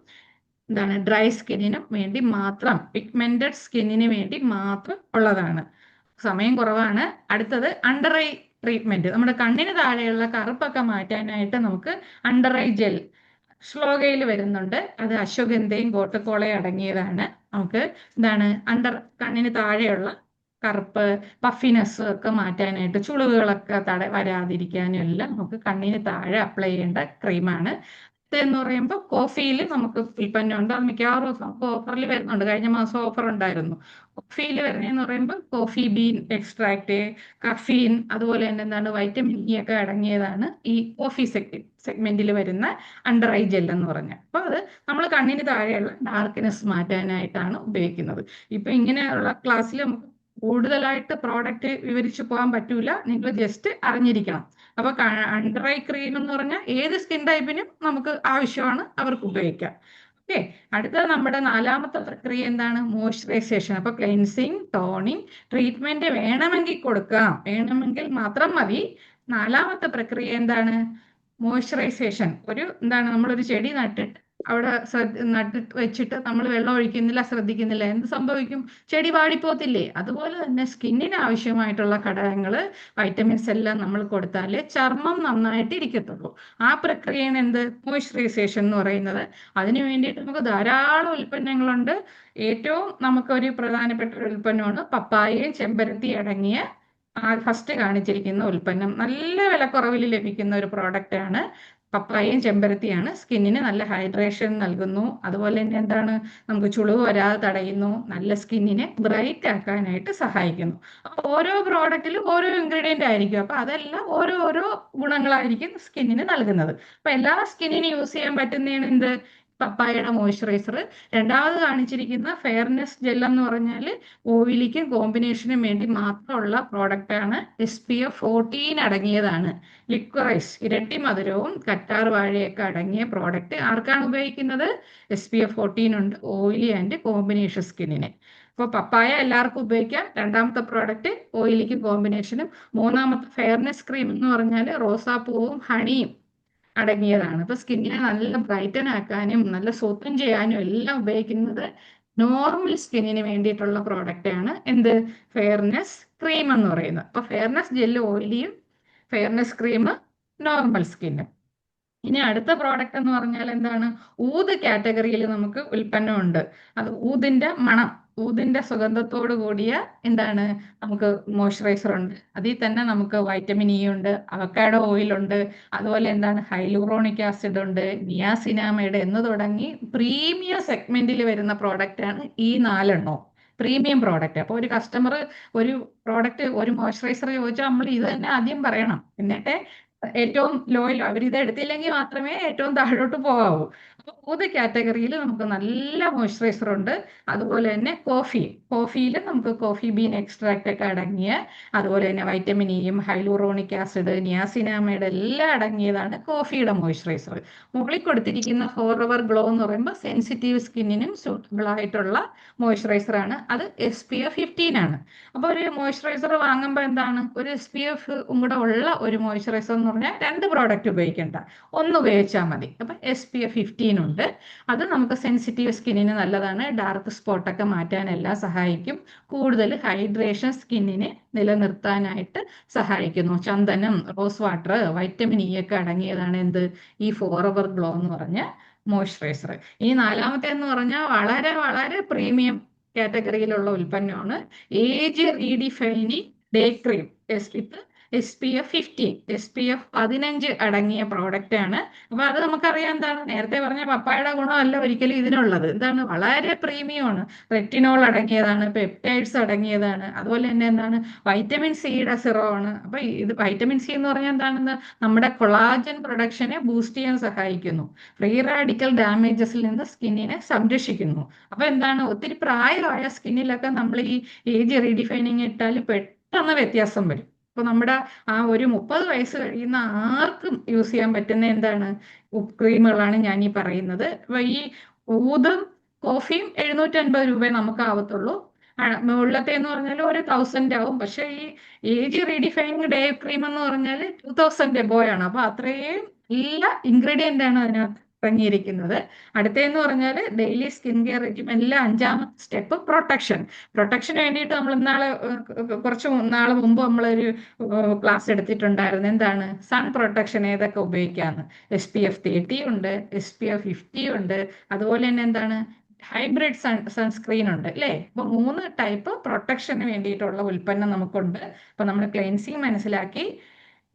ഡ്രൈ സ്കിന്നിനും വേണ്ടി മാത്രം, പിഗ്മെന്റഡ് സ്കിന്നിന് വേണ്ടി മാത്രം ഉള്ളതാണ്. സമയം കുറവാണ്. അടുത്തത് അണ്ടർ ഐ ട്രീറ്റ്മെന്റ്. നമ്മുടെ കണ്ണിന് താഴെയുള്ള കറുപ്പൊക്കെ മാറ്റാനായിട്ട് നമുക്ക് അണ്ടർ ഐ ജെൽ ശ്ലോകയിൽ വരുന്നുണ്ട്. അത് അശ്വഗന്ധയും ഗോട്ടക്കോളയും അടങ്ങിയതാണ്. നമുക്ക് കണ്ണിന് താഴെയുള്ള കറുപ്പ്, പഫിനെസ് ഒക്കെ മാറ്റാനായിട്ട്, ചുളിവുകളൊക്കെ വരാതിരിക്കാനും എല്ലാം നമുക്ക് കണ്ണിന് താഴെ അപ്ലൈ ചെയ്യേണ്ട ക്രീമാണ്. എന്ന് പറയുമ്പോൾ കോഫിയിൽ നമുക്ക് ഉൽപ്പന്നമുണ്ട്. അത് മിക്കവാറും നമുക്ക് ഓഫറിൽ വരുന്നുണ്ട്. കഴിഞ്ഞ മാസം ഓഫർ ഉണ്ടായിരുന്നു. കോഫിയിൽ വരുന്നതെന്ന് പറയുമ്പോൾ കോഫി ബീൻ എക്സ്ട്രാക്ട്, കഫീൻ, അതുപോലെ തന്നെ വൈറ്റമിൻ ഇ ഒക്കെ അടങ്ങിയതാണ് ഈ കോഫി സെഗ്മെന്റിൽ വരുന്ന അണ്ടർ ഐ ജെൽ എന്ന് പറഞ്ഞാൽ. അപ്പൊ അത് നമ്മൾ കണ്ണിന് താഴെയുള്ള ഡാർക്ക്നെസ് മാറ്റാനായിട്ടാണ് ഉപയോഗിക്കുന്നത്. ഇപ്പൊ ഇങ്ങനെയുള്ള ക്ലാസ്സിൽ നമുക്ക് കൂടുതലായിട്ട് പ്രോഡക്റ്റ് വിവരിച്ചു പോകാൻ പറ്റൂല. നിങ്ങൾ ജസ്റ്റ് അറിഞ്ഞിരിക്കണം. അപ്പൊ അണ്ടർ ഐ ക്രീം എന്ന് പറഞ്ഞാൽ ഏത് സ്കിൻ ടൈപ്പിനും നമുക്ക് ആവശ്യമാണ്, അവർക്ക് ഉപയോഗിക്കാം. ഓക്കെ. അടുത്തത് നമ്മുടെ നാലാമത്തെ പ്രക്രിയ എന്താണ്? മോയ്സ്ചറൈസേഷൻ. അപ്പൊ ക്ലെൻസിങ്, ടോണിങ്, ട്രീറ്റ്മെന്റ് വേണമെങ്കിൽ കൊടുക്കാം, വേണമെങ്കിൽ മാത്രം മതി. നാലാമത്തെ പ്രക്രിയ എന്താണ്? മോയ്സ്ചറൈസേഷൻ. നമ്മളൊരു ചെടി നട്ടിട്ട് അവിടെ നട്ടിട്ട് വെച്ചിട്ട് നമ്മൾ വെള്ളം ഒഴിക്കുന്നില്ല, ശ്രദ്ധിക്കുന്നില്ല, എന്ത് സംഭവിക്കും? ചെടി വാടിപ്പോത്തില്ലേ? അതുപോലെ തന്നെ സ്കിന്നിന് ആവശ്യമായിട്ടുള്ള ഘടകങ്ങൾ, വൈറ്റമിൻസ് എല്ലാം നമ്മൾ കൊടുത്താലേ ചർമ്മം നന്നായിട്ട് ഇരിക്കത്തുള്ളൂ. ആ പ്രക്രിയയാണ് എന്ത്? മോയ്സ്ചറൈസേഷൻ എന്ന് പറയുന്നത്. അതിനു വേണ്ടിയിട്ട് നമുക്ക് ധാരാളം ഉൽപ്പന്നങ്ങളുണ്ട്. ഏറ്റവും നമുക്കൊരു പ്രധാനപ്പെട്ട ഒരു ഉൽപ്പന്നമാണ് പപ്പായയും ചെമ്പരത്തി അടങ്ങിയ ഫസ്റ്റ് കാണിച്ചിരിക്കുന്ന ഉൽപ്പന്നം. നല്ല വിലക്കുറവിൽ ലഭിക്കുന്ന ഒരു പ്രോഡക്റ്റ് ആണ്. പപ്പായയും ചെമ്പരത്തിയാണ്. സ്കിന്നിന് നല്ല ഹൈഡ്രേഷൻ നൽകുന്നു. അതുപോലെ തന്നെ നമുക്ക് ചുളിവ് വരാതെ തടയുന്നു. നല്ല സ്കിന്നിനെ ബ്രൈറ്റ് ആക്കാനായിട്ട് സഹായിക്കുന്നു. അപ്പൊ ഓരോ പ്രോഡക്റ്റിലും ഓരോ ഇൻഗ്രീഡിയന്റ് ആയിരിക്കും. അപ്പൊ അതെല്ലാം ഓരോ ഗുണങ്ങളായിരിക്കും സ്കിന്നിന് നൽകുന്നത്. അപ്പൊ എല്ലാ സ്കിന്നിന് യൂസ് ചെയ്യാൻ പറ്റുന്നതാണ് എന്ത്? പപ്പായയുടെ മോയ്സ്ചറൈസർ. രണ്ടാമത് കാണിച്ചിരിക്കുന്ന ഫെയർനെസ് ജെൽ എന്ന് പറഞ്ഞാൽ ഓയിലിക്കും കോമ്പിനേഷനും വേണ്ടി മാത്രമുള്ള പ്രോഡക്റ്റാണ്. SPF 14 അടങ്ങിയതാണ്. ലിക്വറൈസ്, ഇരട്ടി മധുരവും കറ്റാർ വാഴയൊക്കെ അടങ്ങിയ പ്രോഡക്റ്റ് ആർക്കാണ് ഉപയോഗിക്കുന്നത്? SPF 14 ഉണ്ട്, ഓയിലി ആൻഡ് കോമ്പിനേഷൻ സ്കിന്നിന്. അപ്പോൾ പപ്പായ എല്ലാവർക്കും ഉപയോഗിക്കാം. രണ്ടാമത്തെ പ്രോഡക്റ്റ് ഓയിലിക്കും കോമ്പിനേഷനും. മൂന്നാമത്തെ ഫെയർനെസ് ക്രീം എന്ന് പറഞ്ഞാൽ റോസാപ്പൂവും ഹണിയും അടങ്ങിയതാണ്. അപ്പൊ സ്കിന്നിനെ നല്ല ബ്രൈറ്റൻ ആക്കാനും നല്ല സോത്തൻ ചെയ്യാനും എല്ലാം ഉപയോഗിക്കുന്നത് നോർമൽ സ്കിന്നിന് വേണ്ടിയിട്ടുള്ള പ്രോഡക്റ്റ് ആണ് എന്ത്? ഫെയർനെസ് ക്രീം എന്ന് പറയുന്നത്. അപ്പൊ ഫെയർനെസ് ജെല്ല് ഓയിലിയും ഫെയർനെസ് ക്രീം നോർമൽ സ്കിന്നും. ഇനി അടുത്ത പ്രോഡക്റ്റ് എന്ന് പറഞ്ഞാൽ എന്താണ്? ഊത് കാറ്റഗറിയിൽ നമുക്ക് ഉൽപ്പന്നമുണ്ട്. അത് ഊതിന്റെ മണം, ഊതിന്റെ സുഗന്ധത്തോട് കൂടിയ എന്താണ് നമുക്ക് മോയ്സ്ചറൈസർ ഉണ്ട്. അതിൽ തന്നെ നമുക്ക് വൈറ്റമിൻ ഇ ഉണ്ട്, അവക്കാഡോ ഓയിൽ ഉണ്ട്, അതുപോലെ എന്താണ് ഹൈലൂറോണിക് ആസിഡ് ഉണ്ട്, നിയാസിനാമൈഡ് എന്ന് തുടങ്ങി പ്രീമിയം സെഗ്മെന്റിൽ വരുന്ന പ്രോഡക്റ്റ് ആണ് ഈ 4 പ്രീമിയം പ്രോഡക്റ്റ്. അപ്പോൾ ഒരു കസ്റ്റമർ ഒരു പ്രോഡക്റ്റ്, ഒരു മോയ്സ്ചറൈസർ ചോദിച്ചാൽ നമ്മൾ ഇത് തന്നെ ആദ്യം പറയണം, എന്നിട്ടേ ഏറ്റവും ലോയിൽ അവരിത് എടുത്തില്ലെങ്കിൽ മാത്രമേ ഏറ്റവും താഴോട്ട് പോകാവൂ. അപ്പൊ ഊത് കാറ്റഗറിയിൽ നമുക്ക് നല്ല മോയ്സ്ചറൈസർ ഉണ്ട്. അതുപോലെ തന്നെ കോഫിയിൽ നമുക്ക് കോഫി ബീൻ എക്സ്ട്രാക്റ്റ് ഒക്കെ അടങ്ങിയ, അതുപോലെ തന്നെ വൈറ്റമിൻ ഇയും ഹൈലൂറോണിക് ആസിഡ്, നിയാസിനാമൈഡ് എല്ലാം അടങ്ങിയതാണ് കോഫിയുടെ മോയ്സ്ചറൈസർ. മുകളിൽ കൊടുത്തിരിക്കുന്ന ഫോറെവർ ഗ്ലോ എന്ന് പറയുമ്പോൾ സെൻസിറ്റീവ് സ്കിന്നിനും സൂട്ടബിൾ ആയിട്ടുള്ള മോയ്സ്ചറൈസർ ആണ്. അത് SPF 15 ആണ്. അപ്പൊ ഒരു മോയ്സ്ചറൈസർ വാങ്ങുമ്പോൾ എന്താണ്, ഒരു SPF കൂടെ ഉള്ള ഒരു മോയ്സ്ചറൈസർ എന്ന് പറഞ്ഞാൽ 2 പ്രോഡക്റ്റ് ഉപയോഗിക്കേണ്ട, ഒന്ന് ഉപയോഗിച്ചാൽ മതി. അപ്പൊ SPF 15 ഉണ്ട്. അത് നമുക്ക് സെൻസിറ്റീവ് സ്കിന്നിന് നല്ലതാണ്. ഡാർക്ക് സ്പോട്ട് ഒക്കെ മാറ്റാനെല്ലാം സഹായിക്കും. കൂടുതൽ ഹൈഡ്രേഷൻ സ്കിന്നിനെ നിലനിർത്താനായിട്ട് സഹായിക്കുന്നു. ചന്ദനം, റോസ് വാട്ടർ, വൈറ്റമിൻ ഇ ഒക്കെ അടങ്ങിയതാണ് എന്ത്? ഈ ഫോറെവർ ഗ്ലോ എന്ന് പറഞ്ഞ മോയ്സ്ചറൈസർ. ഈ നാലാമത്തെ എന്ന് പറഞ്ഞാൽ വളരെ വളരെ പ്രീമിയം കാറ്റഗറിയിലുള്ള ഉൽപ്പന്നമാണ് ഏജ് റീഡിഫൈനിങ് ഡേ ക്രീം വിത്ത് SPF 15 അടങ്ങിയ പ്രോഡക്റ്റ് ആണ്. അപ്പൊ അത് നമുക്കറിയാം എന്താണ്, നേരത്തെ പറഞ്ഞ പപ്പായയുടെ ഗുണമല്ല ഒരിക്കലും ഇതിനുള്ളത്. എന്താണ്, വളരെ പ്രീമിയം ആണ്. റെറ്റിനോൾ അടങ്ങിയതാണ്, പെപ്റ്റൈഡ്സ് അടങ്ങിയതാണ്, അതുപോലെ തന്നെ എന്താണ് വൈറ്റമിൻ സിയുടെ സിറമാണ്. അപ്പൊ ഇത് വൈറ്റമിൻ സി എന്ന് പറഞ്ഞാൽ എന്താണെന്ന്, നമ്മുടെ കൊളാജൻ പ്രൊഡക്ഷനെ ബൂസ്റ്റ് ചെയ്യാൻ സഹായിക്കുന്നു. ഫ്രീ റാഡിക്കൽ ഡാമേജസിൽ നിന്ന് സ്കിന്നിനെ സംരക്ഷിക്കുന്നു. അപ്പൊ എന്താണ്, ഒത്തിരി പ്രായമായ സ്കിന്നിലൊക്കെ നമ്മൾ ഈ ഏജ് റീഡിഫൈനിങ് ഇട്ടാൽ പെട്ടെന്ന് വ്യത്യാസം വരും. അപ്പൊ നമ്മുടെ ആ ഒരു 30 വയസ്സ് കഴിയുന്ന ആർക്കും യൂസ് ചെയ്യാൻ പറ്റുന്ന എന്താണ് ക്രീമുകളാണ് ഞാൻ ഈ പറയുന്നത്. അപ്പൊ ഈ ഊതും കോഫിയും 750 രൂപയെ നമുക്ക് ആവത്തുള്ളൂ. മുകളിലത്തെ എന്ന് പറഞ്ഞാൽ ഒരു 1000 ആവും. പക്ഷെ ഈ ഏജ് റീഡിഫൈനിങ് ഡേ ക്രീം എന്ന് പറഞ്ഞാൽ 2000 എബോയാണ്. അപ്പൊ അത്രയും എല്ലാ ഇൻഗ്രീഡിയന്റ് ആണ് അതിനകത്ത് അടങ്ങിയിരിക്കുന്നത്. അടുത്തതെന്ന് പറഞ്ഞാൽ ഡെയിലി സ്കിൻ കെയർ റെജിമെന്റിലെ 5ാമത്തെ സ്റ്റെപ്പ് പ്രൊട്ടക്ഷന് വേണ്ടിയിട്ട് നമ്മൾ കുറച്ച് നാൾ മുമ്പ് നമ്മളൊരു ക്ലാസ് എടുത്തിട്ടുണ്ടായിരുന്നു. എന്താണ് സൺ പ്രൊട്ടക്ഷൻ ഏതൊക്കെ ഉപയോഗിക്കാന്ന്. SPF 30 ഉണ്ട്, SPF 50 ഉണ്ട്, അതുപോലെ തന്നെ എന്താണ് ഹൈബ്രിഡ് സൺസ്ക്രീൻ ഉണ്ട് അല്ലേ. അപ്പൊ 3 ടൈപ്പ് പ്രൊട്ടക്ഷന് വേണ്ടിയിട്ടുള്ള ഉൽപ്പന്നം നമുക്കുണ്ട്. അപ്പൊ നമ്മൾ ക്ലെൻസിങ് മനസ്സിലാക്കി,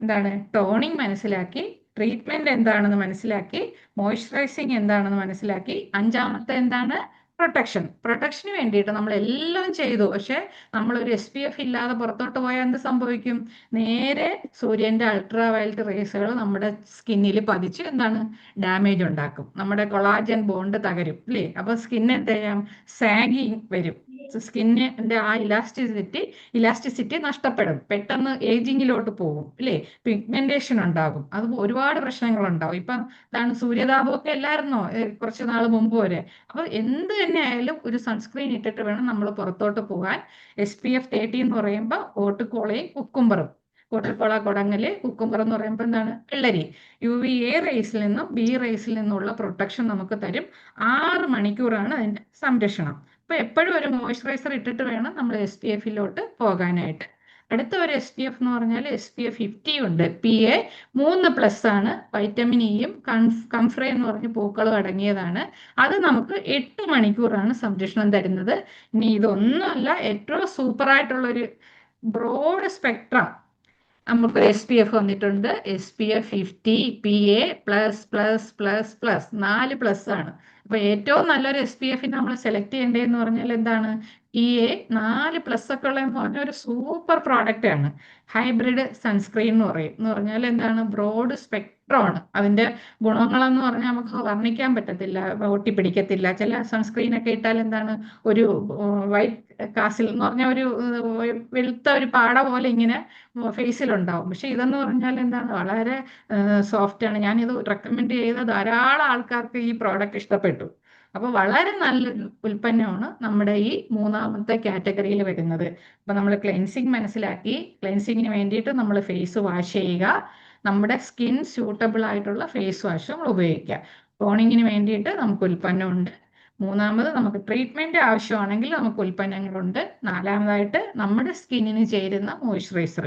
എന്താണ് ടോണിങ് മനസ്സിലാക്കി, ട്രീറ്റ്മെന്റ് എന്താണെന്ന് മനസ്സിലാക്കി, മോയ്സ്ചറൈസിങ് എന്താണെന്ന് മനസ്സിലാക്കി, 5ാമത്തെ എന്താണ് പ്രൊട്ടക്ഷന് വേണ്ടിയിട്ട് നമ്മൾ എല്ലാം ചെയ്തു. പക്ഷെ നമ്മളൊരു SPF ഇല്ലാതെ പുറത്തോട്ട് പോയാൽ എന്ത് സംഭവിക്കും? നേരെ സൂര്യന്റെ അൾട്രാ വയലറ്റ് റേസുകൾ നമ്മുടെ സ്കിന്നിൽ പതിച്ച് എന്താണ് ഡാമേജ് ഉണ്ടാക്കും. നമ്മുടെ കൊളാജൻ ബോണ്ട് തകരും അല്ലേ. അപ്പൊ സ്കിൻ എന്ത് ചെയ്യാം, സാഗിങ് വരും. സ്കിന്നിന്റെ ആ ഇലാസ്റ്റിസിറ്റി നഷ്ടപ്പെടും, പെട്ടെന്ന് ഏജിങ്ങിലോട്ട് പോകും അല്ലേ. പിഗ്മെന്റേഷൻ ഉണ്ടാകും, അത് ഒരുപാട് പ്രശ്നങ്ങൾ ഉണ്ടാവും. ഇപ്പം എന്താണ് സൂര്യതാപമൊക്കെ അല്ലായിരുന്നോ കുറച്ച് നാൾ മുമ്പ് വരെ. അപ്പൊ എന്ത് തന്നെ ആയാലും ഒരു സൺസ്ക്രീൻ ഇട്ടിട്ട് വേണം നമ്മൾ പുറത്തോട്ട് പോകാൻ. SPF 30 എന്ന് പറയുമ്പോൾ ഓട്ടുകോളയും കുക്കുംബറും, കോട്ടൽക്കോള, കൊടങ്ങല്, കുക്കുംബർ എന്ന് പറയുമ്പോൾ എന്താണ് വെള്ളരി, UVA റേസിൽ നിന്നും B റേസിൽ നിന്നുള്ള പ്രൊട്ടക്ഷൻ നമുക്ക് തരും. 6 മണിക്കൂറാണ് അതിന്റെ സംരക്ഷണം. അപ്പൊ എപ്പോഴും ഒരു മോയ്സ്ചറൈസർ ഇട്ടിട്ട് വേണം നമ്മൾ SPF-ലോട്ട് പോകാനായിട്ട്. അടുത്ത ഒരു SPF എന്ന് പറഞ്ഞാൽ SPF 50 ഉണ്ട്. PA 3+ ആണ്. വൈറ്റമിൻ ഇയും കംഫ്രേ എന്ന് പറഞ്ഞ പൂക്കളും അടങ്ങിയതാണ്. അത് നമുക്ക് 8 മണിക്കൂറാണ് സംരക്ഷണം തരുന്നത്. ഇനി ഇതൊന്നുമല്ല, ഏറ്റവും സൂപ്പറായിട്ടുള്ളൊരു ബ്രോഡ് സ്പെക്ട്രം നമുക്ക് SPF വന്നിട്ടുണ്ട്. SPF 50 PA++++, 4+ ആണ്. അപ്പൊ ഏറ്റവും നല്ലൊരു SPF നമ്മൾ സെലക്ട് ചെയ്യേണ്ടതെന്ന് പറഞ്ഞാൽ എന്താണ്, EA 4+ ഒക്കെ ഉള്ള എന്ന് പറഞ്ഞ ഒരു സൂപ്പർ പ്രോഡക്റ്റ് ആണ്. ഹൈബ്രിഡ് സൺസ്ക്രീൻ എന്ന് പറയും. എന്ന് പറഞ്ഞാൽ എന്താണ്, ബ്രോഡ് സ്പെക്ട്രം ആണ് അതിന്റെ ഗുണങ്ങളെന്ന് പറഞ്ഞാൽ നമുക്ക് വർണ്ണിക്കാൻ പറ്റത്തില്ല. ഒട്ടിപ്പിടിക്കത്തില്ല. ചില സൺസ്ക്രീൻ ഒക്കെ ഇട്ടാൽ എന്താണ്, ഒരു വൈറ്റ് കാസിൽ എന്ന് പറഞ്ഞ ഒരു വെളുത്ത ഒരു പാട പോലെ ഇങ്ങനെ ഫേസിലുണ്ടാവും. പക്ഷെ ഇതെന്ന് പറഞ്ഞാൽ എന്താണ്, വളരെ സോഫ്റ്റ് ആണ്. ഞാനിത് റെക്കമെൻഡ് ചെയ്ത ധാരാളം ആൾക്കാർക്ക് ഈ പ്രോഡക്റ്റ് ഇഷ്ടപ്പെട്ടു. അപ്പൊ വളരെ നല്ലൊരു ഉൽപ്പന്നമാണ് നമ്മുടെ ഈ മൂന്നാമത്തെ കാറ്റഗറിയിൽ വരുന്നത്. അപ്പൊ നമ്മൾ ക്ലെൻസിങ് മനസ്സിലാക്കി. ക്ലെൻസിങ്ങിന് വേണ്ടിയിട്ട് നമ്മൾ ഫേസ് വാഷ് ചെയ്യുക. നമ്മുടെ സ്കിൻ സ്യൂട്ടബിൾ ആയിട്ടുള്ള ഫേസ് വാഷ് നമ്മൾ ഉപയോഗിക്കുക. ടോണിങ്ങിന് വേണ്ടിയിട്ട് നമുക്ക് ഉൽപ്പന്നമുണ്ട്. മൂന്നാമത് നമുക്ക് ട്രീറ്റ്മെന്റ് ആവശ്യമാണെങ്കിൽ നമുക്ക് ഉൽപ്പന്നങ്ങളുണ്ട്. നാലാമതായിട്ട് നമ്മുടെ സ്കിന്നിന് ചേരുന്ന മോയ്സ്ചറൈസർ.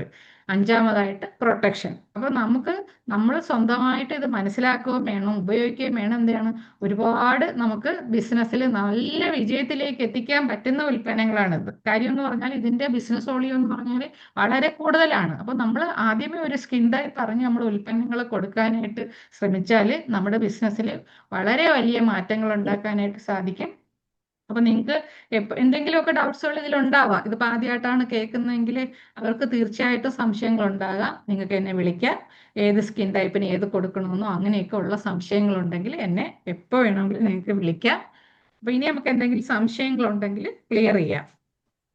അഞ്ചാമതായിട്ട് പ്രൊട്ടക്ഷൻ. അപ്പൊ നമുക്ക് നമ്മൾ സ്വന്തമായിട്ട് ഇത് മനസ്സിലാക്കുകയും വേണം, ഉപയോഗിക്കുകയും വേണം. എന്താണ്, ഒരുപാട് നമുക്ക് ബിസിനസ്സിൽ നല്ല വിജയത്തിലേക്ക് എത്തിക്കാൻ പറ്റുന്ന ഉൽപ്പന്നങ്ങളാണിത്. കാര്യം എന്ന് പറഞ്ഞാൽ ഇതിന്റെ ബിസിനസ് വോളിയം എന്ന് പറഞ്ഞാൽ വളരെ കൂടുതലാണ്. അപ്പൊ നമ്മൾ ആദ്യമേ ഒരു സ്കിൻ ടൈപ്പ് പറഞ്ഞ് നമ്മൾ ഉൽപ്പന്നങ്ങൾ കൊടുക്കാനായിട്ട് ശ്രമിച്ചാൽ നമ്മുടെ ബിസിനസ്സിൽ വളരെ വലിയ മാറ്റങ്ങൾ ഉണ്ടാക്കാനായിട്ട് സാധിക്കും. അപ്പൊ നിങ്ങൾക്ക് എന്തെങ്കിലുമൊക്കെ ഡൗട്ട്സുകൾ ഇതിലുണ്ടാവാം. ഇതിപ്പോൾ ആദ്യമായിട്ടാണ് കേൾക്കുന്നതെങ്കിൽ അവർക്ക് തീർച്ചയായിട്ടും സംശയങ്ങൾ ഉണ്ടാകാം. നിങ്ങൾക്ക് എന്നെ വിളിക്കാം. ഏത് സ്കിൻ ടൈപ്പിന് ഏത് കൊടുക്കണമെന്നോ അങ്ങനെയൊക്കെ ഉള്ള സംശയങ്ങളുണ്ടെങ്കിൽ എന്നെ എപ്പോൾ വേണമെങ്കിലും നിങ്ങൾക്ക് വിളിക്കാം. അപ്പൊ ഇനി നമുക്ക് എന്തെങ്കിലും സംശയങ്ങളുണ്ടെങ്കിൽ ക്ലിയർ ചെയ്യാം.